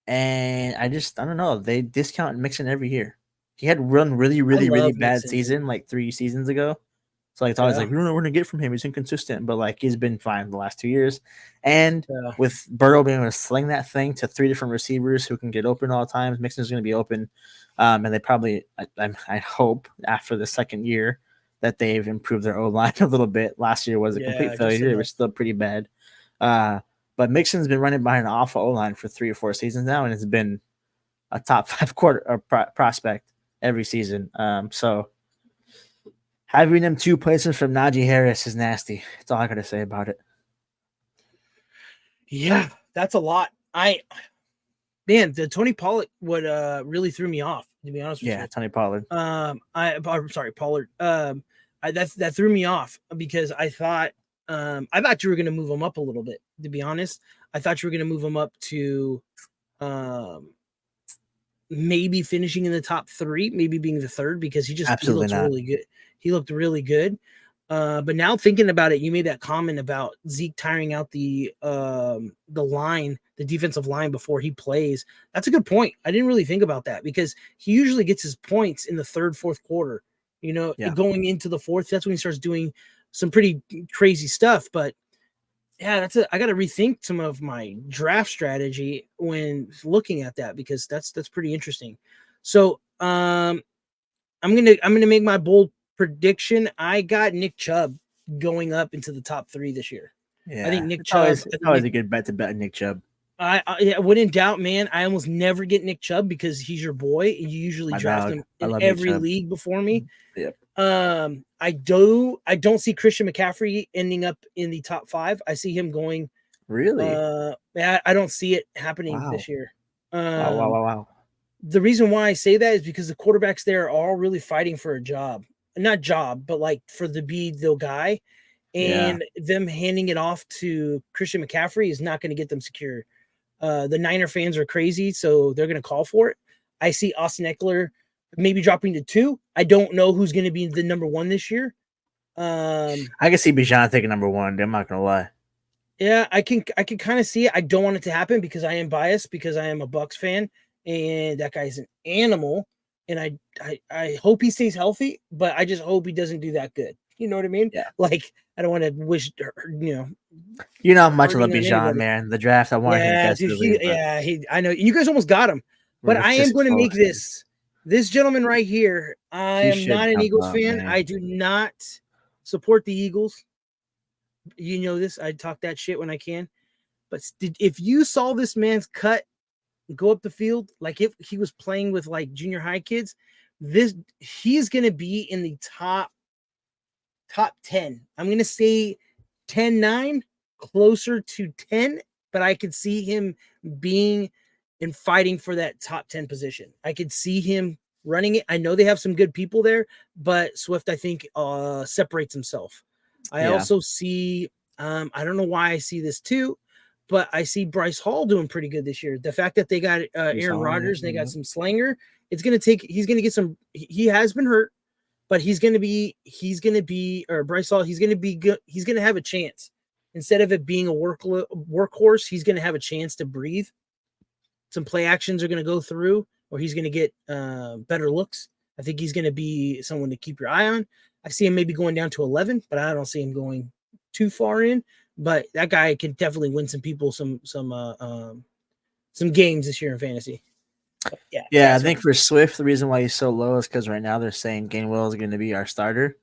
And I don't know. They discount Mixon every year. He had run really, I really, really love bad Mixon. season like 3 seasons ago. So like, it's always Yeah. like, we don't know what we're gonna get from him. He's inconsistent, but like he's been fine the last 2 years. And Yeah. with Burrow being able to sling that thing to 3 different receivers who can get open all the times, Mixon's going to be open. And they probably, I hope, after the second year that they've improved their O line a little bit. Last year was a complete failure. They were still pretty bad. But Mixon's been running behind an awful O line for 3 or 4 seasons now, and it's been a top 5 prospect every season. So having them 2 places from Najee Harris is nasty. That's all I got to say about it. Yeah, that's a lot. The Tony Pollard would really threw me off, to be honest with you. Yeah, Tony Pollard. I'm sorry, Pollard. That threw me off because I thought you were gonna move him up a little bit, to be honest. I thought you were gonna move him up to maybe finishing in the top 3, maybe being the third, because he looked really good. He looked really good. But now thinking about it, you made that comment about Zeke tiring out the line, the defensive line before he plays. That's a good point. I didn't really think about that because he usually gets his points in the third, fourth quarter. Going into the fourth, that's when he starts doing some pretty crazy stuff. But yeah, I got to rethink some of my draft strategy when looking at that because that's pretty interesting. So I'm gonna make my bold prediction. I got Nick Chubb going up into the top 3 this year. Yeah, I think Nick Chubb. It's always a good bet to bet Nick Chubb. I wouldn't doubt, man. I almost never get Nick Chubb because he's your boy. You usually draft him in every league before me. Yep. I don't see Christian McCaffrey ending up in the top 5. I see him going. Really? I don't see it happening this year. Wow. The reason why I say that is because the quarterbacks there are all really fighting for a job. Not job, but like for the be the guy. And them handing it off to Christian McCaffrey is not going to get them secure. The Niner fans are crazy, so they're going to call for it. I see Austin Eckler maybe dropping to 2. I don't know who's going to be the number 1 this year. I can see Bijan taking number 1. I'm not going to lie. Yeah, I can kind of see it. I don't want it to happen because I am biased because I am a Bucs fan and that guy's an animal. And I hope he stays healthy, but I just hope he doesn't do that good. You know what I mean? Yeah. Like I don't want to wish, You know how much I love Bijan, man. The draft, I want him desperately. I know. You guys almost got him, but I am going to make this gentleman right here. I am not an Eagles fan. Man. I do not support the Eagles. You know this. I talk that shit when I can. But if you saw this man's cut go up the field, like if he was playing with like junior high kids, he's going to be in the top 10. I'm going to say 10-9, closer to 10, but I could see him being and fighting for that top 10 position. I could see him running it. I know they have some good people there, but Swift, I think, separates himself. I also see, I don't know why I see this too, but I see Bryce Hall doing pretty good this year. The fact that they got Aaron Rodgers and they got some Slanger, he's going to get some, he has been hurt, but he's going to be, or Bryce Hall, he's going to be good. He's going to have a chance. Instead of it being a workhorse, he's going to have a chance to breathe. Some play actions are going to go through, or he's going to get better looks. I think he's going to be someone to keep your eye on. I see him maybe going down to 11, but I don't see him going too far in. But that guy can definitely win some people some games this year in fantasy. Yeah. I think for Swift, the reason why he's so low is because right now they're saying Gainwell is going to be our starter.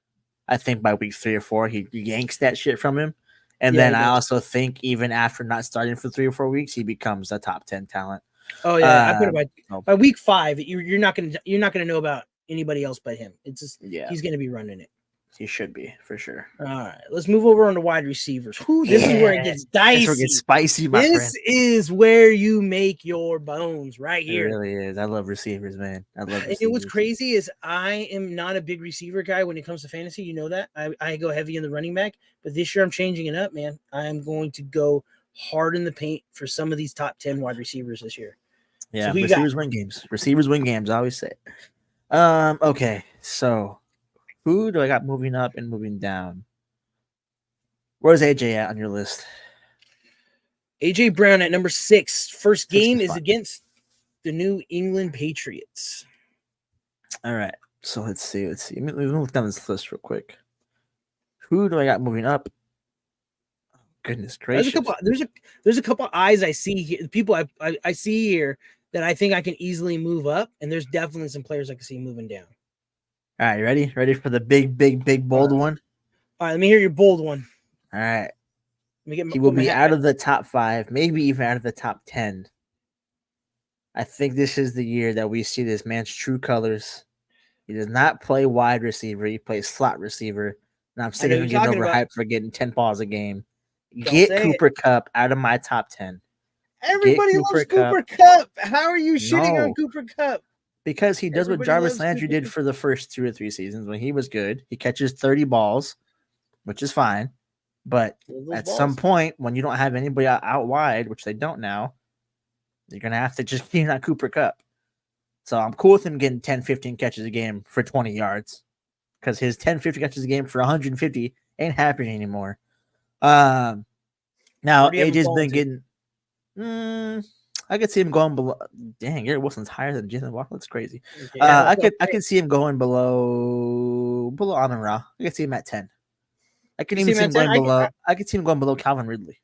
I think by week 3 or 4, he yanks that shit from him. And then I also think even after not starting for 3 or 4 weeks, he becomes a top 10 talent. Oh yeah, I put it by week 5. You're not gonna know about anybody else but him. It's just Yeah, he's going to be running it. he should be for sure. All right, let's move over on to wide receivers. Whew, this is where it gets dicey. That's where it gets spicy, my friend. This is where you make your bones right It here. really is. I love receivers, man. I love receivers. And what's crazy is I am not a big receiver guy when it comes to fantasy. You know that. I go heavy in the running back, but this year I'm changing it up, man. I am going to go hard in the paint for some of these top 10 wide receivers this year. Yeah, So receivers win games. Receivers win games. I always say. Okay, so who do I got moving up and moving down? Where's AJ at on your list? AJ Brown at number 6. First game is fine. against the New England Patriots. All right, so let's see. Let me look down this list real quick. Who do I got moving up? Oh, goodness gracious! There's a couple eyes I see here. People I see here that I think I can easily move up, and there's definitely some players I can see moving down. All right, ready? Ready for the big bold one? All right, let me hear your bold one. All right. Let me get He will be out of the top 5, maybe even out of the top 10. I think this is the year that we see this man's true colors. He does not play wide receiver. He plays slot receiver. And I'm sick of him getting overhyped for getting 10 balls a game. Get Cooper Kupp out of my top 10. Everybody loves Cooper Kupp. How are you shitting on Cooper Kupp? Because he does what Jarvis Landry did for the first 2 or 3 seasons when he was good. He catches 30 balls, which is fine. But at some point, when you don't have anybody out wide, which they don't now, you're going to have to just keep that Cooper Kupp. So I'm cool with him getting 10, 15 catches a game for 20 yards because his 10, 50 catches a game for 150 ain't happening anymore. Now, AJ's been getting I could see him going below. Dang, Garrett Wilson's higher than Jalen Walker. That's crazy. I could see him going below Amon-Ra. I could see him at 10. I could even see him going below. I could see him going below Calvin Ridley,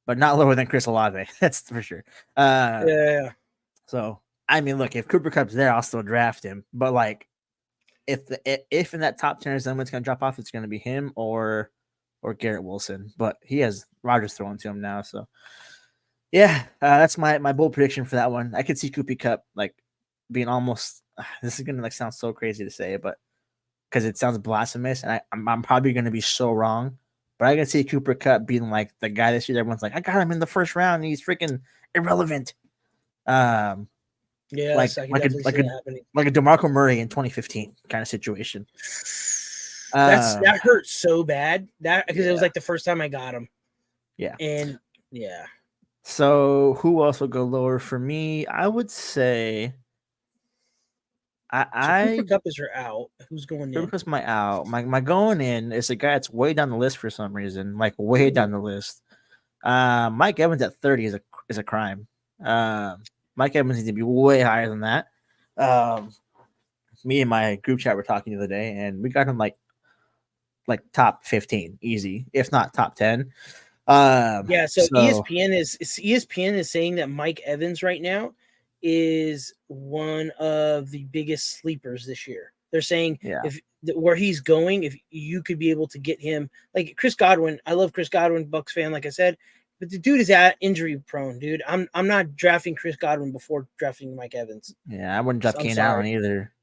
but not lower than Chris Olave. That's for sure. Yeah. So I mean, look, if Cooper Kupp's there, I'll still draft him. But like, if in that top 10 is someone's going to drop off, it's going to be him or Garrett Wilson. But he has Rodgers throwing to him now, so. Yeah, that's my bold prediction for that one. I could see Cooper Kupp like being almost. This is gonna sound so crazy to say, but because it sounds blasphemous, and I'm probably gonna be so wrong. But I can see Cooper Kupp being like the guy this year. Everyone's like, I got him in the first round. And he's freaking irrelevant. Yeah, like a DeMarco Murray in 2015 kind of situation. That hurt so bad because it was like the first time I got him. Yeah, and yeah. So who else will go lower for me? I would say Cooper Kupp is out. Who's going in? Cooper Kupp's my out. My going in is a guy that's way down the list for some reason, like way down the list. Mike Evans at 30 is a crime. Mike Evans needs to be way higher than that. Me and my group chat were talking the other day, and we got him like top 15, easy, if not top 10. So ESPN is saying that Mike Evans right now is one of the biggest sleepers this year. They're saying where he's going, if you could be able to get him, like Chris Godwin. I love Chris Godwin, Bucs fan, like I said, but the dude is injury prone, dude. I'm not drafting Chris Godwin before drafting Mike Evans. Yeah, I wouldn't draft Keenan Allen either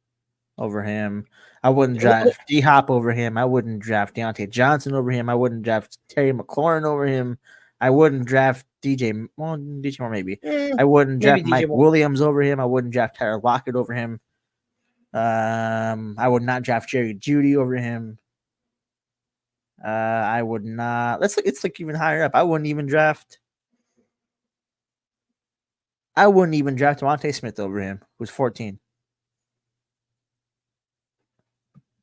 over him. I wouldn't draft D-Hop over him. I wouldn't draft Deontay Johnson over him. I wouldn't draft Terry McLaurin over him. I wouldn't draft DJ Moore maybe. I wouldn't draft Mike Williams over him. I wouldn't draft Tyler Lockett over him. I would not draft Jerry Jeudy over him. I would not. It's like even higher up. I wouldn't even draft Devontae Smith over him, who's 14.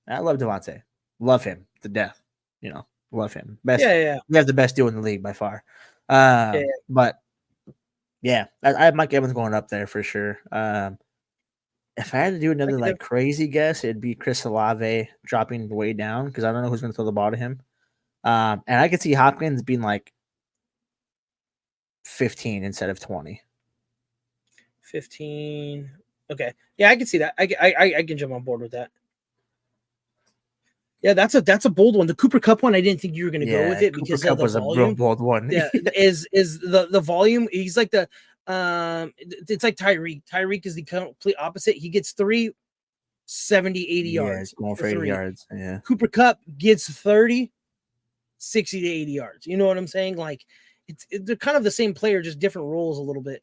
I love Devontae. Love him to death. Love him. Best. Yeah. We have the best deal in the league by far. But yeah, I have Mike Evans going up there for sure. If I had to do another crazy guess, it'd be Chris Olave dropping way down because I don't know who's going to throw the ball to him. And I could see Hopkins being like 15 instead of 20. 15. Okay. Yeah, I can see that. I can jump on board with that. Yeah, that's a bold one. The Cooper Kupp one, I didn't think you were going to go with it because Cooper Kupp was volume. A real bold one. Yeah, is the volume? He's like it's like Tyreek. Tyreek is the complete opposite. He gets 3 70, 80 Yeah, yards it's going for for 80 3. yards. Yeah. Cooper Kupp gets 30, 60 to 80 yards. You know what I'm saying? Like they're kind of the same player, just different roles a little bit.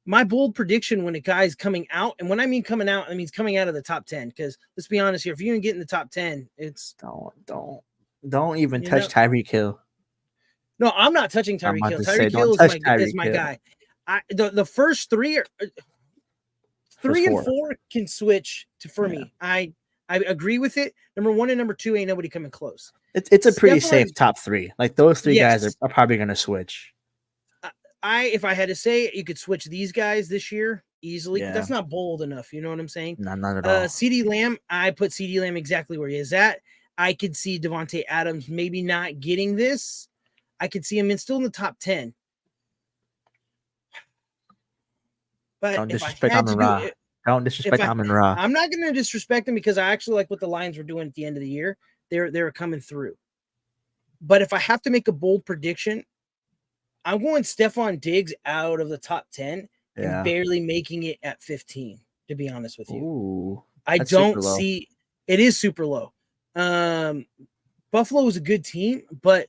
My bold prediction when a guy's coming out, and when I mean coming out, I mean coming out of the top 10. Because let's be honest here, if you can get in the top 10, it's don't even you touch know. Tyreek Hill. No, I'm not touching I'm Tyreek about Hill. to say, Tyreek don't Hill touch is Tyreek my Hill. guy. The first three are First 3 and 4. 4 can switch for Yeah. me. I agree with it. Number 1 and number 2 ain't nobody coming close. It's a pretty Stephon, safe top 3. Like those 3 guys yes. are probably going to switch. If I had to say, you could switch these guys this year easily, but Yeah. that's not bold enough. You know what I'm saying? No, not at all. CeeDee Lamb, I put CeeDee Lamb exactly where he is at. I could see Devontae Adams maybe not getting this. I could see him still in the top 10. But Don't if I disrespect had to do Amon-Ra. it, Don't disrespect Amon-Ra. I'm not going to disrespect them because I actually like what the Lions were doing at the end of the year. They're coming through. But if I have to make a bold prediction, I'm going Stephon Diggs out of the top 10 and barely making it at 15, to be honest with you. Ooh, I don't see it is super low. Buffalo is a good team, but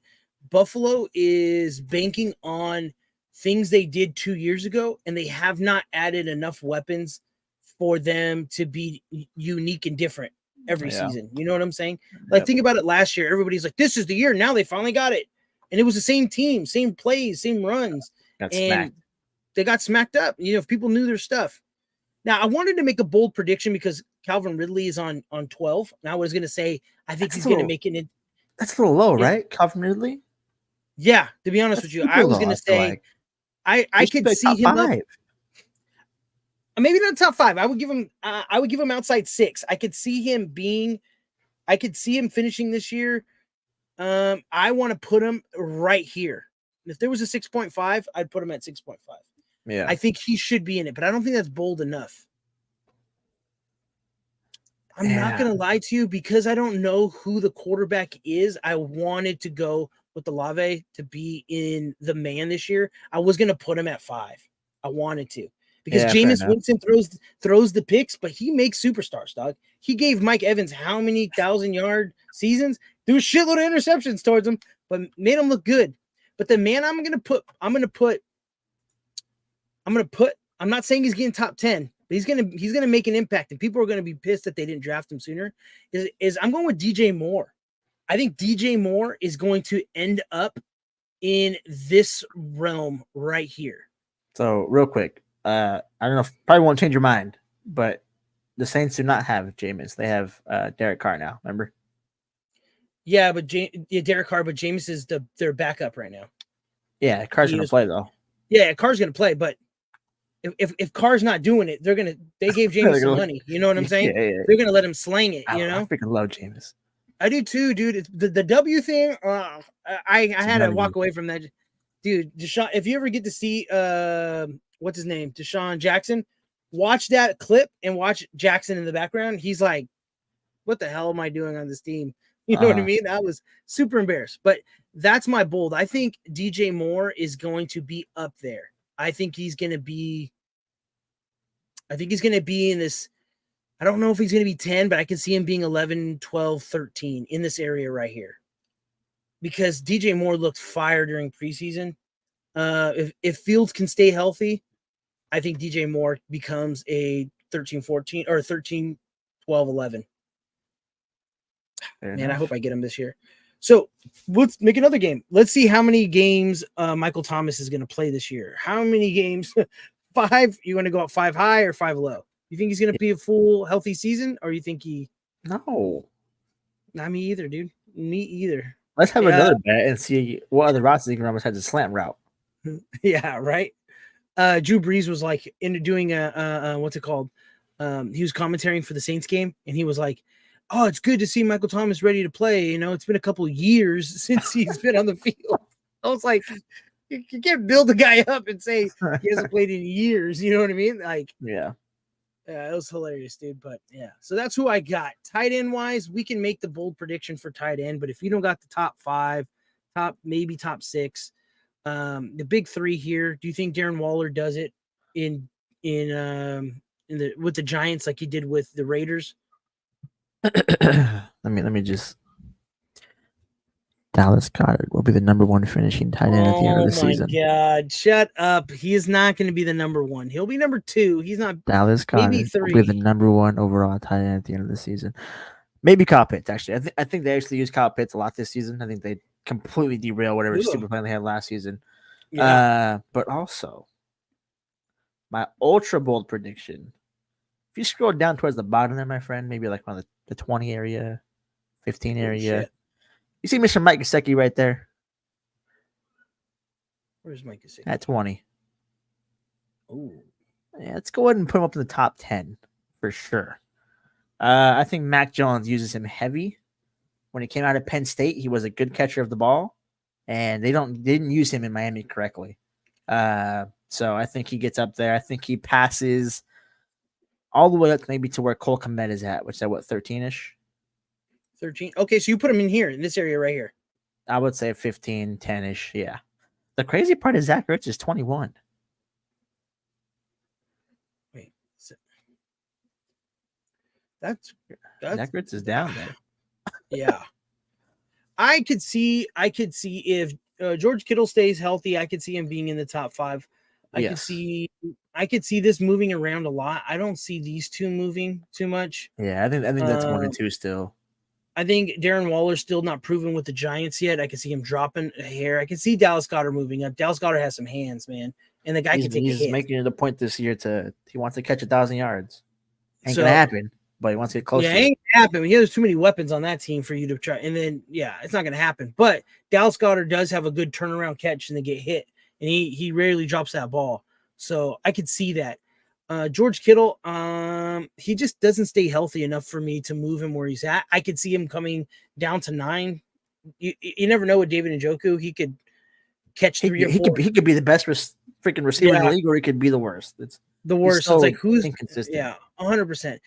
Buffalo is banking on things they did 2 years ago, and they have not added enough weapons for them to be unique and different every season. You know what I'm saying? Like, think about it last year. Everybody's like, this is the year. Now they finally got it. And it was the same team, same plays, same runs. They got smacked up. You know, if people knew their stuff. Now, I wanted to make a bold prediction because Calvin Ridley is on 12. And I was going to say, I think he's going to make it. That's a little low, right? Calvin Ridley? Yeah, to be honest with you. I was going to say, I could see him up. Maybe not top 5. I would give him outside 6. I could see him finishing this year. I want to put him right here. If there was a 6.5, I'd put him at 6.5. Yeah. I think he should be in it, but I don't think that's bold enough. I'm not going to lie to you because I don't know who the quarterback is. I wanted to go with Olave to be in the man this year. I was going to put him at 5. I wanted to. Because Jameis Winston throws the picks, but he makes superstars, dog. He gave Mike Evans how many 1,000-yard seasons? There was a shitload of interceptions towards him, but made him look good. But the man I'm not saying he's getting top 10, but he's gonna make an impact, and people are gonna be pissed that they didn't draft him sooner. Is I'm going with DJ Moore. I think DJ Moore is going to end up in this realm right here. So real quick. I don't know if probably won't change your mind, but the Saints do not have Jameis. They have Derek Carr now, remember? Yeah, but Derek Carr, but Jameis is their backup right now. Yeah, Carr's gonna play though. Yeah, Carr's gonna play, but if Carr's not doing it, they gave Jameis some money. You know what I'm saying? Yeah. They're gonna let him slang it, you know? I freaking love Jameis. I do too, dude. It's the W thing, I had to walk away from that. Dude, Deshaun, if you ever get to see what's his name? Deshaun Jackson. Watch that clip and watch Jackson in the background. He's like, what the hell am I doing on this team? You know what I mean? I was super embarrassed. But that's my bold. I think DJ Moore is going to be up there. I think he's going to be in this. I don't know if he's going to be 10, but I can see him being 11, 12, 13 in this area right here. Because DJ Moore looked fire during preseason. If Fields can stay healthy, I think DJ Moore becomes a 13, 14 or 13, 12, 11. Man, I hope I get him this year. So let's make another game. Let's see how many games Michael Thomas is going to play this year. How many games? 5? You want to go up 5 high or 5 low? You think he's going to be a full healthy season, or you think he? No, not me either, dude. Me either. Let's have another bet and see what other routes he can run besides the slant route. Yeah, right. Drew Brees was like into doing what's it called? He was commentating for the Saints game, and he was like, "Oh, it's good to see Michael Thomas ready to play. You know, it's been a couple of years since he's been on the field." I was like, you can't build the guy up and say he hasn't played in years. You know what I mean? Like, yeah, it was hilarious, dude. But yeah, so that's who I got. Tight end wise, we can make the bold prediction for tight end, but if you don't got the top 5, maybe top 6, the big 3 here, do you think Darren Waller does it in with the Giants like he did with the Raiders? let me just. Dallas Goedert will be the number one finishing tight end at the end of Oh the my season. God! Shut up. He is not going to be the number one. He'll be number two. He's not. Dallas Maybe Goedert will be the three. number one overall tight end at the end of the season. Maybe Kyle Pitts, actually. I think they actually used Kyle Pitts a lot this season. I think they completely derail whatever Ooh. stupid plan they had last season. Yeah. But also, my ultra bold prediction. If you scroll down towards the bottom there, my friend, maybe like around the 20 area, 15 area. Shit. You see Mr. Mike Gesicki right there? Where's Mike Gesicki? At 20. Ooh. Yeah, let's go ahead and put him up in the top 10 for sure. I think Mac Jones uses him heavy. When he came out of Penn State, he was a good catcher of the ball, and they didn't use him in Miami correctly. So I think he gets up there. I think he passes all the way up maybe to where Cole Kmet is at, which is at what, 13-ish? 13. Okay, so you put him in here, in this area right here. I would say 15, 10-ish. Yeah. The crazy part is Zach Ertz is 21. Wait. That's Zach Ertz is down there. Yeah. I could see if George Kittle stays healthy, I could see him being in the top 5. I could see this moving around a lot. I don't see these two moving too much. Yeah, I think that's 1 and 2 still. I think Darren Waller's still not proven with the Giants yet. I can see him dropping a hair. I can see Dallas Goedert moving up. Dallas Goedert has some hands, man, and the guy can take a hit. He's making it a point this year he wants to catch 1,000 yards. Ain't So, gonna happen, but he wants to get close. Yeah, it ain't gonna happen. He has too many weapons on that team for you to try. And then, yeah, it's not gonna happen. But Dallas Goedert does have a good turnaround catch and they get hit, and he rarely drops that ball. So I could see that. George Kittle, he just doesn't stay healthy enough for me to move him where he's at. I could see him coming down to 9. You never know with David Njoku. He could catch 3 or 4. He could be the best freaking receiver in the league, or he could be the worst. It's the worst. So it's like who's inconsistent. Yeah, 100%.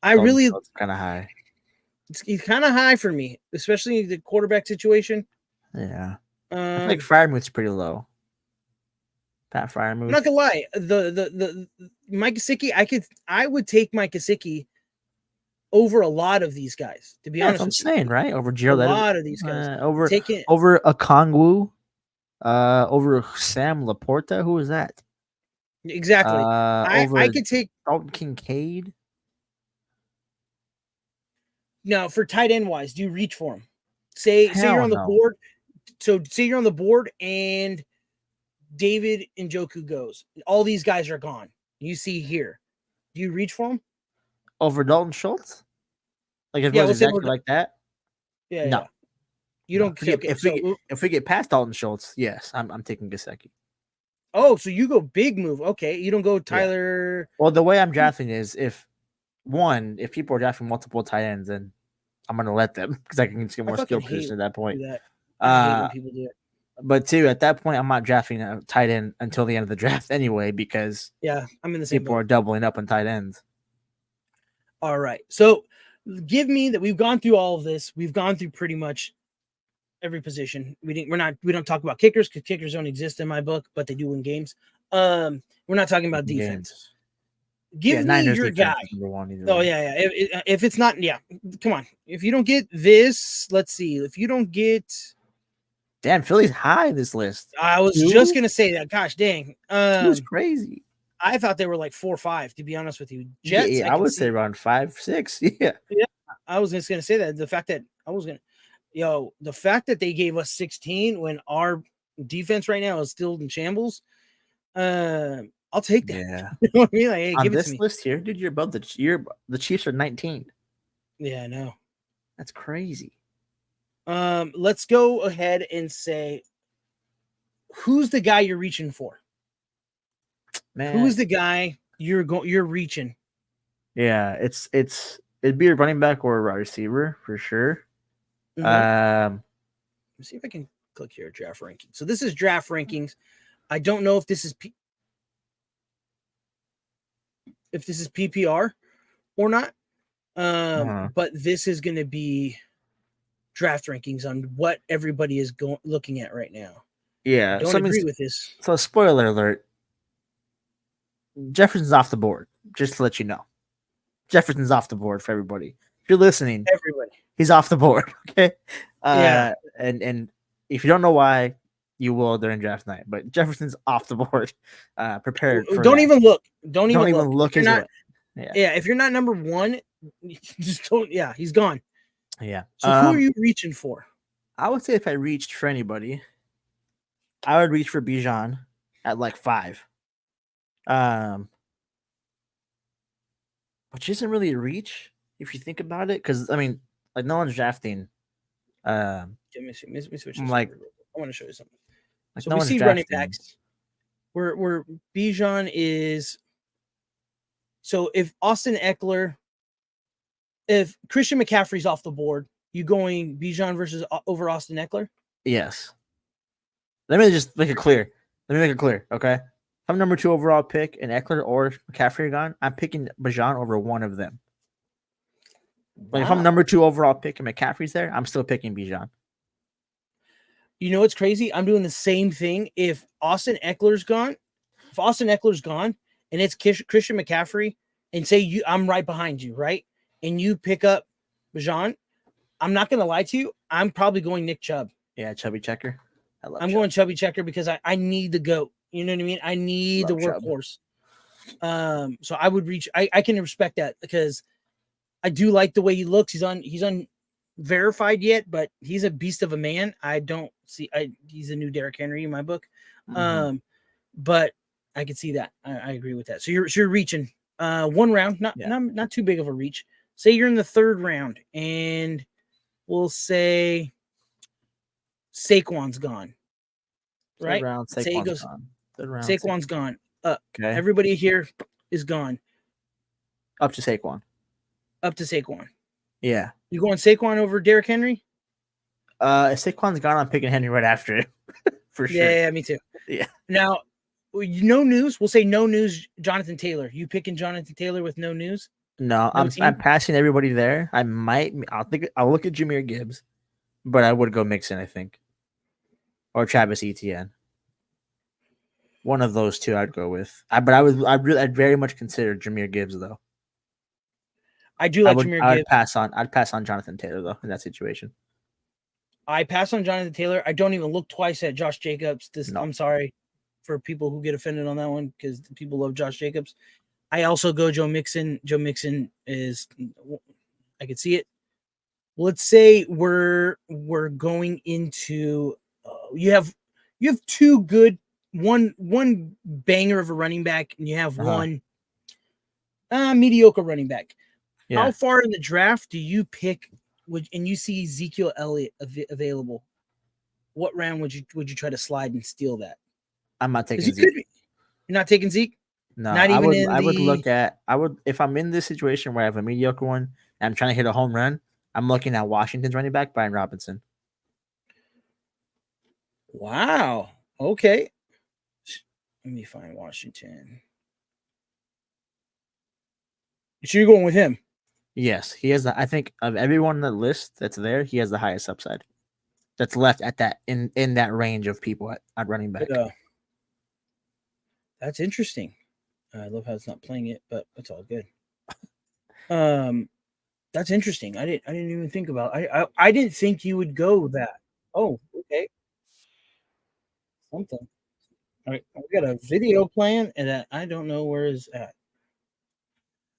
I really kind of high. He's kind of high for me, especially the quarterback situation. Yeah, I feel like Freiermuth's pretty low. Pat Freiermuth. I'm not gonna lie, the Mike Gesicki, I would take Mike Gesicki over a lot of these guys. To be honest, I'm saying right over Gerald. A lot of these guys over Okongwu, over Sam Laporta. Who is that? Exactly. I could take Dalton Kincaid. Now, for tight end wise, do you reach for him? Say you're on the board. So say you're on the board and David Njoku goes. All these guys are gone. You see here. Do you reach for him? Over Dalton Schultz? Like if it was exactly like that? Yeah. No. Yeah. You don't if we get past Dalton Schultz, yes, I'm taking Gesicki. Oh, so you go big move. Okay. You don't go Tyler. Yeah. Well, the way I'm drafting is if people are drafting multiple tight ends, then I'm gonna let them because I can get more skill position at that point. I hate when people do it. But 2, at that point, I'm not drafting a tight end until the end of the draft anyway, because I'm in the same people are doubling up on tight ends. All right. So give me that we've gone through all of this. We've gone through pretty much every position. We don't talk about kickers because kickers don't exist in my book, but they do win games. We're not talking about defense. Give me your guy. Oh yeah. If it's not, come on. If you don't get this, let's see. If you don't get, damn, Philly's high this list. I was just gonna say that. Gosh dang, it was crazy. I thought they were like 4 or 5. To be honest with you, Jets. Yeah, I would say around 5, 6. Yeah. I was just gonna say that. The fact that the fact that they gave us 16 when our defense right now is still in shambles. I'll take that. Yeah. You know what I mean? Like, hey, on give this it to me. list here, dude, you're above the Chiefs are 19. Yeah, I know. That's crazy. Let's go ahead and say, who's the guy you're reaching for? Man, who's the guy you're reaching? Yeah, it'd be a running back or a receiver for sure. Mm-hmm. Let's see if I can click here. Draft rankings. So this is draft rankings. I don't know if this is PPR or not. But this is going to be draft rankings on what everybody is looking at right now. Yeah, I don't agree with this. So spoiler alert. Jefferson's off the board. Just to let you know, Jefferson's off the board for everybody. If you're listening, Everybody. he's off the board. Okay. Yeah. And if you don't know why, you will during draft night. But Jefferson's off the board. Prepared for Don't that. even look. Don't Don't even even look. look If you're his not, way. Yeah. yeah, if you're not number one, just don't. Yeah, he's gone. Yeah. So who are you reaching for? I would say if I reached for anybody, I would reach for Bijan at like 5. Which isn't really a reach if you think about it, because I mean, like no one's drafting. Let me switch this Like, over. I want to show you something. like So no we one's see running drafting. backs. Where Bijan is. So if Austin Eckler, if Christian McCaffrey's off the board, you going Bijan versus over Austin Eckler? Yes. Let me just make it clear. Okay. If I'm number 2 overall pick and Eckler or McCaffrey are gone, I'm picking Bijan over one of them. Like if I'm number 2 overall pick and McCaffrey's there, I'm still picking Bijan. You know what's crazy? I'm doing the same thing. If Austin Eckler's gone and it's Christian McCaffrey, and say I'm right behind you, right? And you pick up Bijan, I'm not gonna lie to you, I'm probably going Nick Chubb. Yeah, Chubby Checker. I'm going Chubby Checker because I need the GOAT. You know what I mean? I need the workhorse. So I would reach. I can respect that because I do like the way he looks. He's unverified yet, but he's a beast of a man. I don't see. He's a new Derrick Henry in my book. But I can see that. I agree with that. So you're reaching one round, not too big of a reach. Say you're in the 3rd round, and we'll say Saquon's gone. Right? Saquon's gone. Okay. Everybody here is gone. Up to Saquon. Yeah. You going Saquon over Derrick Henry? If Saquon's gone, I'm picking Henry right after. For sure. Yeah, me too. Yeah. Now, no news. We'll say no news. Jonathan Taylor. You picking Jonathan Taylor with no news? No, I'm passing everybody there. I'll look at Jahmyr Gibbs, but I would go Mixon, I think, or Travis Etienne. One of those two I'd go with. I'd very much consider Jahmyr Gibbs though. I do like Jahmyr Gibbs. I'd pass on Jonathan Taylor though in that situation. I pass on Jonathan Taylor. I don't even look twice at Josh Jacobs. I'm sorry for people who get offended on that one because people love Josh Jacobs. I also go Joe Mixon. Joe Mixon is, I could see it. Let's say we're going into you have 2 good, one banger of a running back, and you have one mediocre running back. Yeah. How far in the draft do you pick? And you see Ezekiel Elliott available? What round would you try to slide and steal that? I'm not taking Zeke. You're not taking Zeke? No, I would if I'm in this situation where I have a mediocre one and I'm trying to hit a home run, I'm looking at Washington's running back, Brian Robinson. Wow. Okay. Let me find Washington. So you're going with him? Yes, he has. I think of everyone on the list that's there, he has the highest upside. That's left at that in that range of people at running back. That's interesting. I love how it's not playing it, but it's all good. That's interesting. I didn't even think about. I didn't think you would go that. Oh, okay. Something. All right, we got a video playing, and I don't know where it's at.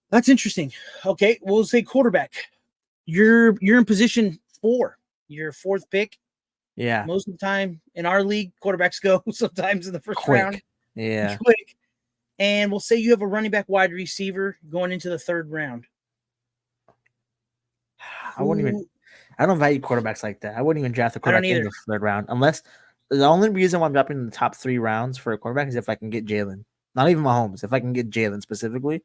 That's interesting. Okay, we'll say quarterback. You're in position 4. You're 4th pick. Yeah. Most of the time in our league, quarterbacks go sometimes in the first round. Yeah. Quick. And we'll say you have a running back, wide receiver going into the 3rd round. I don't value quarterbacks like that. I wouldn't even draft a quarterback in the 3rd round unless the only reason why I'm dropping in the top 3 rounds for a quarterback is if I can get Jalen. Not even Mahomes. If I can get Jalen specifically,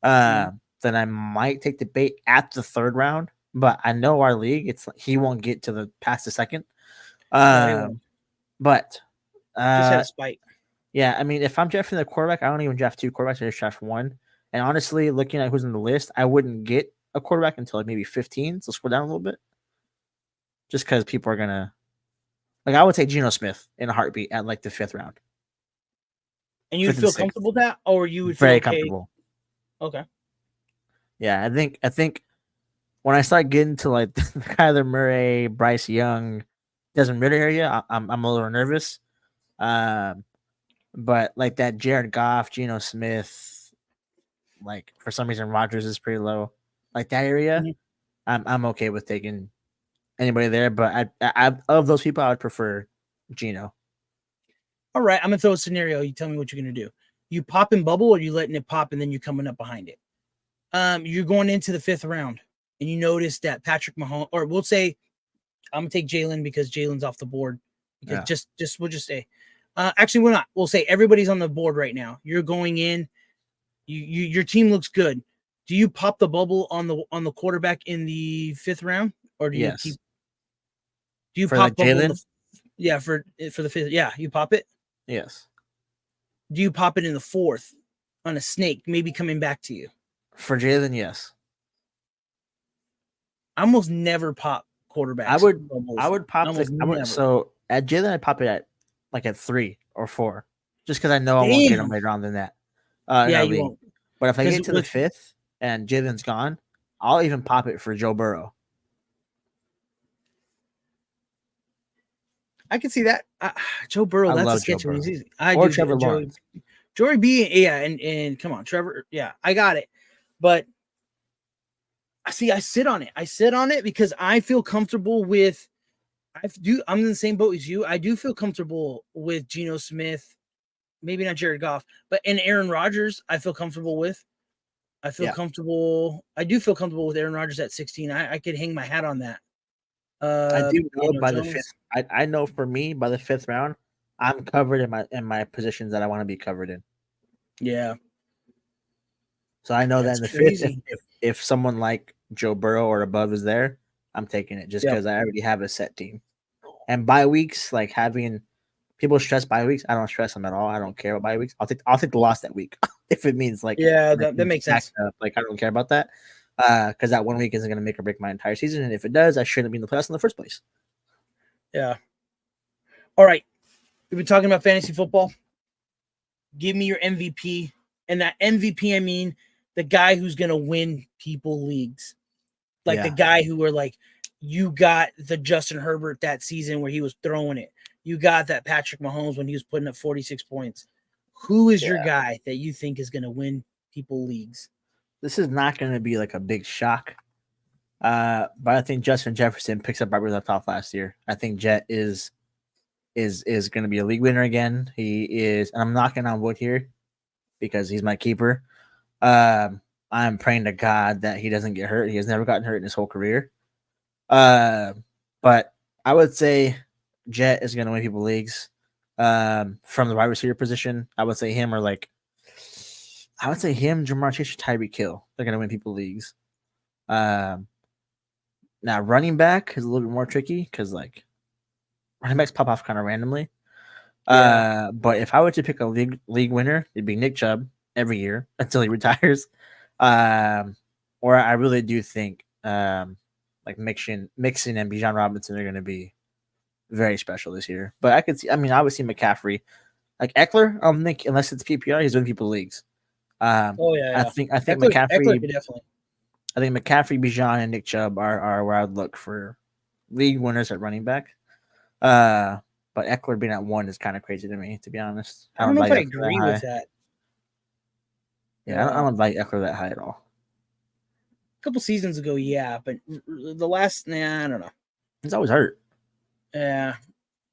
then I might take the bait at the 3rd round. But I know our league, it's like he won't get to past the 2nd. But just had a spite. Yeah, I mean, if I'm drafting the quarterback, I don't even draft 2 quarterbacks. I just draft 1. And honestly, looking at who's on the list, I wouldn't get a quarterback until like maybe 15. So scroll down a little bit, just because people are gonna I would take Geno Smith in a heartbeat at like the 5th round. And you'd 5th and feel 6th. comfortable with that, or you would feel Very okay? comfortable. Okay. Yeah, I think when I start getting to like Kyler Murray, Bryce Young, Desmond Ritter area, I'm a little nervous. But like that Jared Goff, Geno Smith, like for some reason Rodgers is pretty low. Like that area, Mhm. I'm okay with taking anybody there. But I of those people, I would prefer Geno. All right, I'm gonna throw a scenario. You tell me what you're gonna do. You pop in bubble, or you letting it pop, and then you're coming up behind it. You're going into the 5th round, and you notice that Patrick Mahomes, or we'll say, I'm gonna take Jalen because Jalen's off the board. Because Yeah. just we'll just say, actually, we're not. We'll say everybody's on the board right now. You're going in. Your team looks good. Do you pop the bubble on the quarterback in the 5th round, or do you Yes. keep? Do you For pop like bubble in Jalen, the? Yeah, for the 5th. Yeah, you pop it. yes. Do you pop it in the 4th on a snake, maybe coming back to you? For Jalen, yes. I almost never pop quarterbacks I bubbles. would pop Almost never. so at Jalen I'd pop it at like at 3 or 4. Just because I know I won't get him Damn. later on than that. In Yeah, our you league. won't. But if I Because get to the 5th and Jalen's gone, I'll even pop it for Joe Burrow. I can see that. Joe Burrow, I that's a love Joe sketchy one. Burrow. I Or do. Trevor Lawrence. Joey B. Yeah, and come on, Trevor. Yeah, I got it. But I see. I sit on it. I sit on it because I feel comfortable with. I'm in the same boat as you. I do feel comfortable with Geno Smith. Maybe not Jared Goff, but and Aaron Rodgers. I feel comfortable with. I feel Yeah. comfortable. I do feel comfortable with Aaron Rodgers at 16. I could hang my hat on that. I do know Daniel by the 5th. Jones. I know for me by the 5th round, I'm covered in my positions that I want to be covered in. Yeah, So I know that that's in the 5th, crazy. if someone like Joe Burrow or above is there, I'm taking it just Yep. because I already have a set team. And bye weeks, like having people stress bye weeks, I don't stress them at all. I don't care about bye weeks. I'll take the loss that week if it means like Yeah, my that team's makes backed sense. up. Like I don't care about that because that one week isn't going to make or break my entire season. And if it does, I shouldn't be in the playoffs in the first place. Yeah. All right. We've been talking about fantasy football. Give me your MVP. And that MVP, I mean the guy who's going to win people leagues. Like the Yeah. guy who were like, you got the Justin Herbert that season where he was throwing it. You got that Patrick Mahomes when he was putting up 46 points. Who is your guy that you think is going to win people leagues? This is not going to be like a big shock. But I think Justin Jefferson picks up right where he left off last year. I think Jet is going to be a league winner again. He is, and I'm knocking on wood here because he's my keeper. I'm praying to God that he doesn't get hurt. He has never gotten hurt in his whole career. But I would say Jet is going to win people leagues. From the wide receiver position, I would say him or like, I would say him, Jamar Chase, or Tyreek Hill. They're going to win people leagues. Now running back is a little bit more tricky because like running backs pop off kind of randomly. Yeah. But if I were to pick a league winner, it'd be Nick Chubb every year until he retires. Or I really do think like Mixon and Bijan Robinson are going to be very special this year. But I could see, I mean, I would see McCaffrey, like Eckler. I don't think unless it's PPR, he's winning people leagues. Oh, yeah. I think Eckler McCaffrey. could definitely. I think McCaffrey, Bijan, and Nick Chubb are where I'd look for league winners at running back. But Eckler being at 1 is kind of crazy to me, to be honest. I don't know if like I Eckler agree that with high. that. Yeah, I don't like Eckler that high at all. A couple seasons ago, yeah, but the last, I don't know. He's always hurt. Yeah.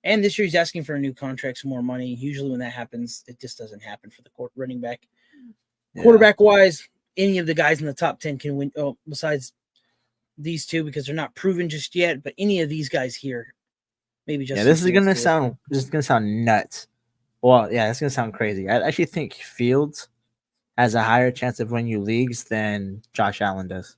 And this year he's asking for a new contract, some more money. Usually when that happens, it just doesn't happen for the running back. Yeah. Quarterback wise, any of the guys in the top 10 can win. Oh, besides these two, because they're not proven just yet, but any of these guys here, maybe just. Yeah, this is gonna sound nuts. Well, yeah, it's gonna sound crazy. I actually think Fields has a higher chance of winning you leagues than Josh Allen does.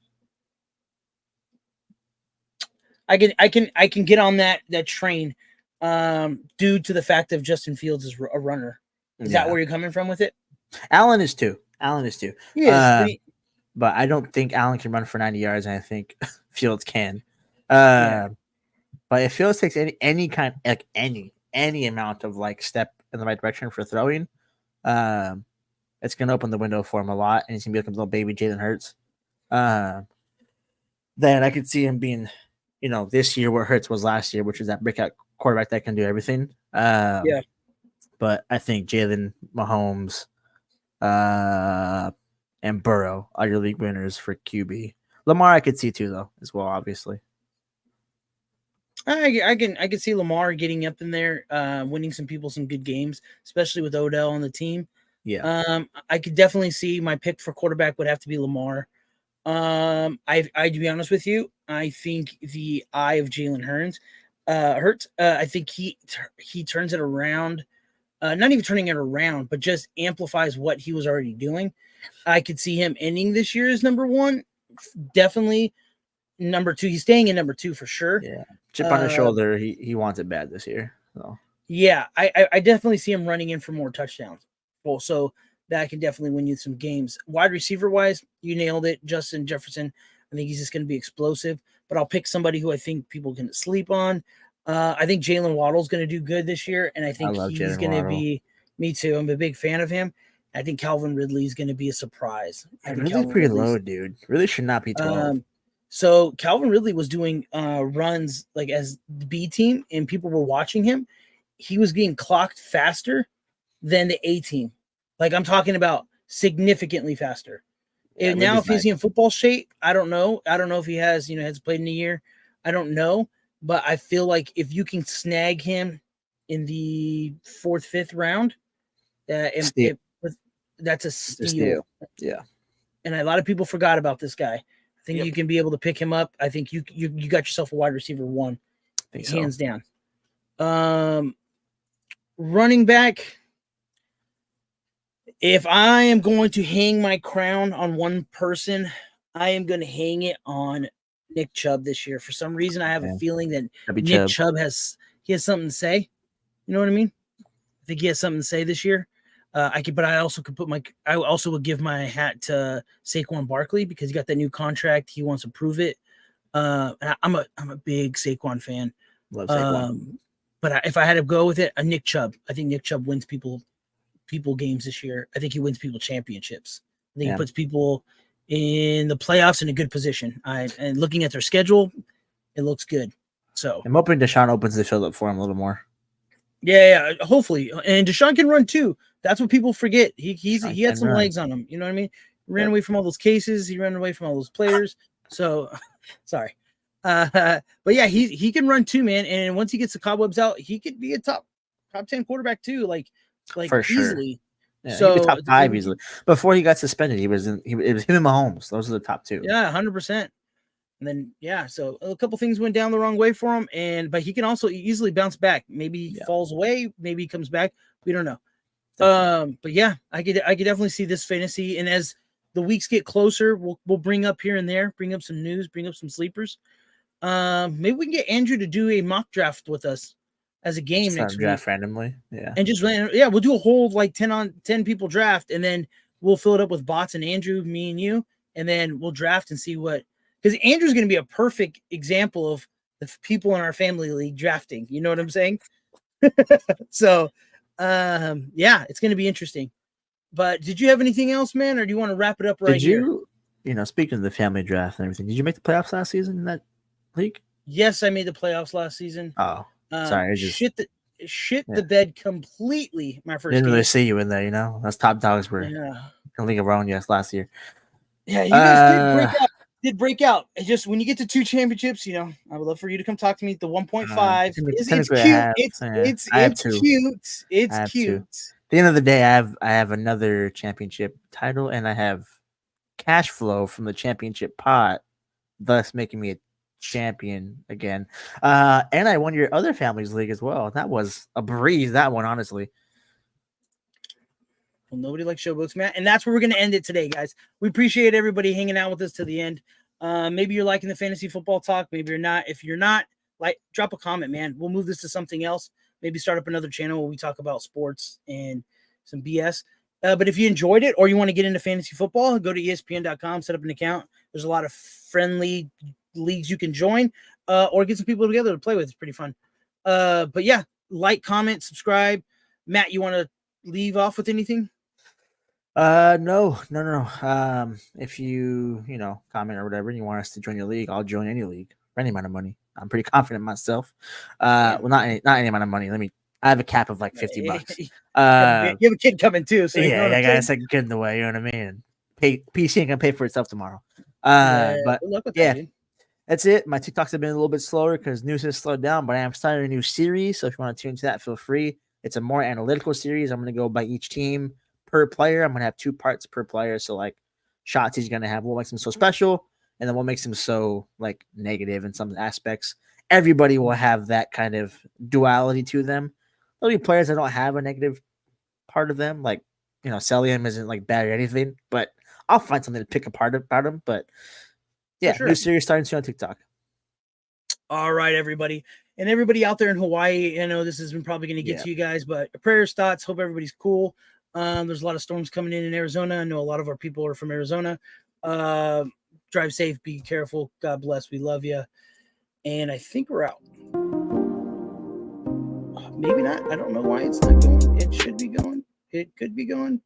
I can get on that train, due to the fact of Justin Fields is a runner. Is that where you're coming from with it? Allen is too. He is, but I don't think Allen can run for 90 yards, and I think Fields can. Yeah. But if Fields takes any kind, like any amount of like step in the right direction for throwing, It's going to open the window for him a lot, and he's going to be like a little baby Jalen Hurts. Then I could see him being, this year where Hurts was last year, which is that breakout quarterback that can do everything. Yeah. But I think Jalen, Mahomes, and Burrow are your league winners for QB. Lamar I could see too, though, as well, obviously. I can see Lamar getting up in there, winning some people some good games, especially with Odell on the team. Yeah. I could definitely see my pick for quarterback would have to be Lamar. I to be honest with you, I think the eye of Jalen Hurts. I think he turns it around. Not even turning it around, but just amplifies what he was already doing. I could see him ending this year as number one. Definitely number two. He's staying in number two for sure. Yeah. Chip on his shoulder. He wants it bad this year. So. Yeah, I definitely see him running in for more touchdowns. Well, so that can definitely win you some games. Wide receiver wise, you nailed it. Justin Jefferson. I think he's just going to be explosive, but I'll pick somebody who I think people can sleep on. I think Jalen Waddle's going to do good this year, and I think he's going to be. Me too. I'm a big fan of him. I think Calvin Ridley is going to be a surprise. I think Ridley's pretty low, dude. Really should not be 12. So Calvin Ridley was doing runs like as the B team, and people were watching him. He was being clocked faster than the A team. Like I'm talking about significantly faster. Yeah, and now if he's in football shape, I don't know. I don't know if he has played in a year. I don't know. But I feel like if you can snag him in the 4th, 5th round, that's a steal. Yeah. And a lot of people forgot about this guy. I think you can be able to pick him up. I think you got yourself a wide receiver one, hands down. Running back. If I am going to hang my crown on one person, I am going to hang it on Nick Chubb this year. For some reason, I have a feeling that Nick Chubb has something to say. You know what I mean? I think he has something to say this year. I also would give my hat to Saquon Barkley because he got that new contract. He wants to prove it. And I'm a big Saquon fan. Love Saquon. But if I had to go with it, Nick Chubb. I think Nick Chubb wins people games this year. I think he wins people championships. I think he puts people in the playoffs in a good position. And looking at their schedule, it looks good. So I'm hoping Deshaun opens the field up for him a little more. Yeah, hopefully. And Deshaun can run too. That's what people forget. He had some legs on him. You know what I mean? He ran away from all those cases. He ran away from all those players. So sorry. But yeah, he can run too, man. And once he gets the cobwebs out, he could be a top 10 quarterback too. Like for easily. Sure. Yeah, so top 5 easily. Before he got suspended, it was him and Mahomes. Those are the top 2. Yeah, 100%. And then, so a couple things went down the wrong way for him, but he can also easily bounce back. Maybe he falls away, maybe he comes back. We don't know. But yeah, I could definitely see this fantasy. And as the weeks get closer, we'll bring up here and there, bring up some news, bring up some sleepers. Maybe we can get Andrew to do a mock draft with us as a game next week. Draft randomly, yeah. And we'll do a whole 10 people draft, and then we'll fill it up with bots and Andrew, me and you, and then we'll draft and see what. Because Andrew's going to be a perfect example of the people in our family league drafting. You know what I'm saying? So, it's going to be interesting. But did you have anything else, man, or do you want to wrap it up right here? Speaking of the family draft and everything, did you make the playoffs last season in that league? Yes, I made the playoffs last season. Oh, sorry. Shit the bed completely my first Didn't game. really see you in there, That's top dogs were in the league of our own, last year. Yeah, you guys did break out. It's just when you get to 2 championships, I would love for you to come talk to me. The 1.5 it's cute. It's cute. It's cute. At the end of the day, I have another championship title, and I have cash flow from the championship pot, thus making me a champion again. And I won your other family's league as well. That was a breeze, that one, honestly. Well, nobody likes showbooks, man. And that's where we're going to end it today, guys. We appreciate everybody hanging out with us to the end. Maybe you're liking the fantasy football talk. Maybe you're not. If you're not, drop a comment, man. We'll move this to something else. Maybe start up another channel where we talk about sports and some BS. But if you enjoyed it or you want to get into fantasy football, go to ESPN.com, set up an account. There's a lot of friendly leagues you can join or get some people together to play with. It's pretty fun. But yeah, comment, subscribe. Matt, you want to leave off with anything? No. If you comment or whatever, and you want us to join your league, I'll join any league for any amount of money. I'm pretty confident myself. Yeah. Well, not any amount of money. I have a cap of like $50. You have a kid coming too, so you know what Yeah, I'm I got a saying? second kid in the way. You know what I mean? PC ain't gonna pay for itself tomorrow. Yeah, But good luck with yeah, that, dude. that's it. My TikToks have been a little bit slower because news has slowed down, but I am starting a new series. So if you want to tune into that, feel free. It's a more analytical series. I'm going to go by each team per player. I'm going to have 2 parts per player. So like shots he's going to have what makes him so special, and then what makes him so like negative in some aspects. Everybody will have that kind of duality to them. There'll be players that don't have a negative part of them, like Celium isn't like bad or anything, but I'll find something to pick apart about him. But yeah, sure. new series starting soon on TikTok. All right, everybody. And everybody out there in Hawaii, I know this has been probably going to get Yeah. to you guys, but prayers, thoughts. Hope everybody's cool. There's a lot of storms coming in Arizona. I know a lot of our people are from Arizona. Drive safe, be careful. God bless. We love you. And I think we're out. Maybe not. I don't know why it's not going. It should be going. It could be going.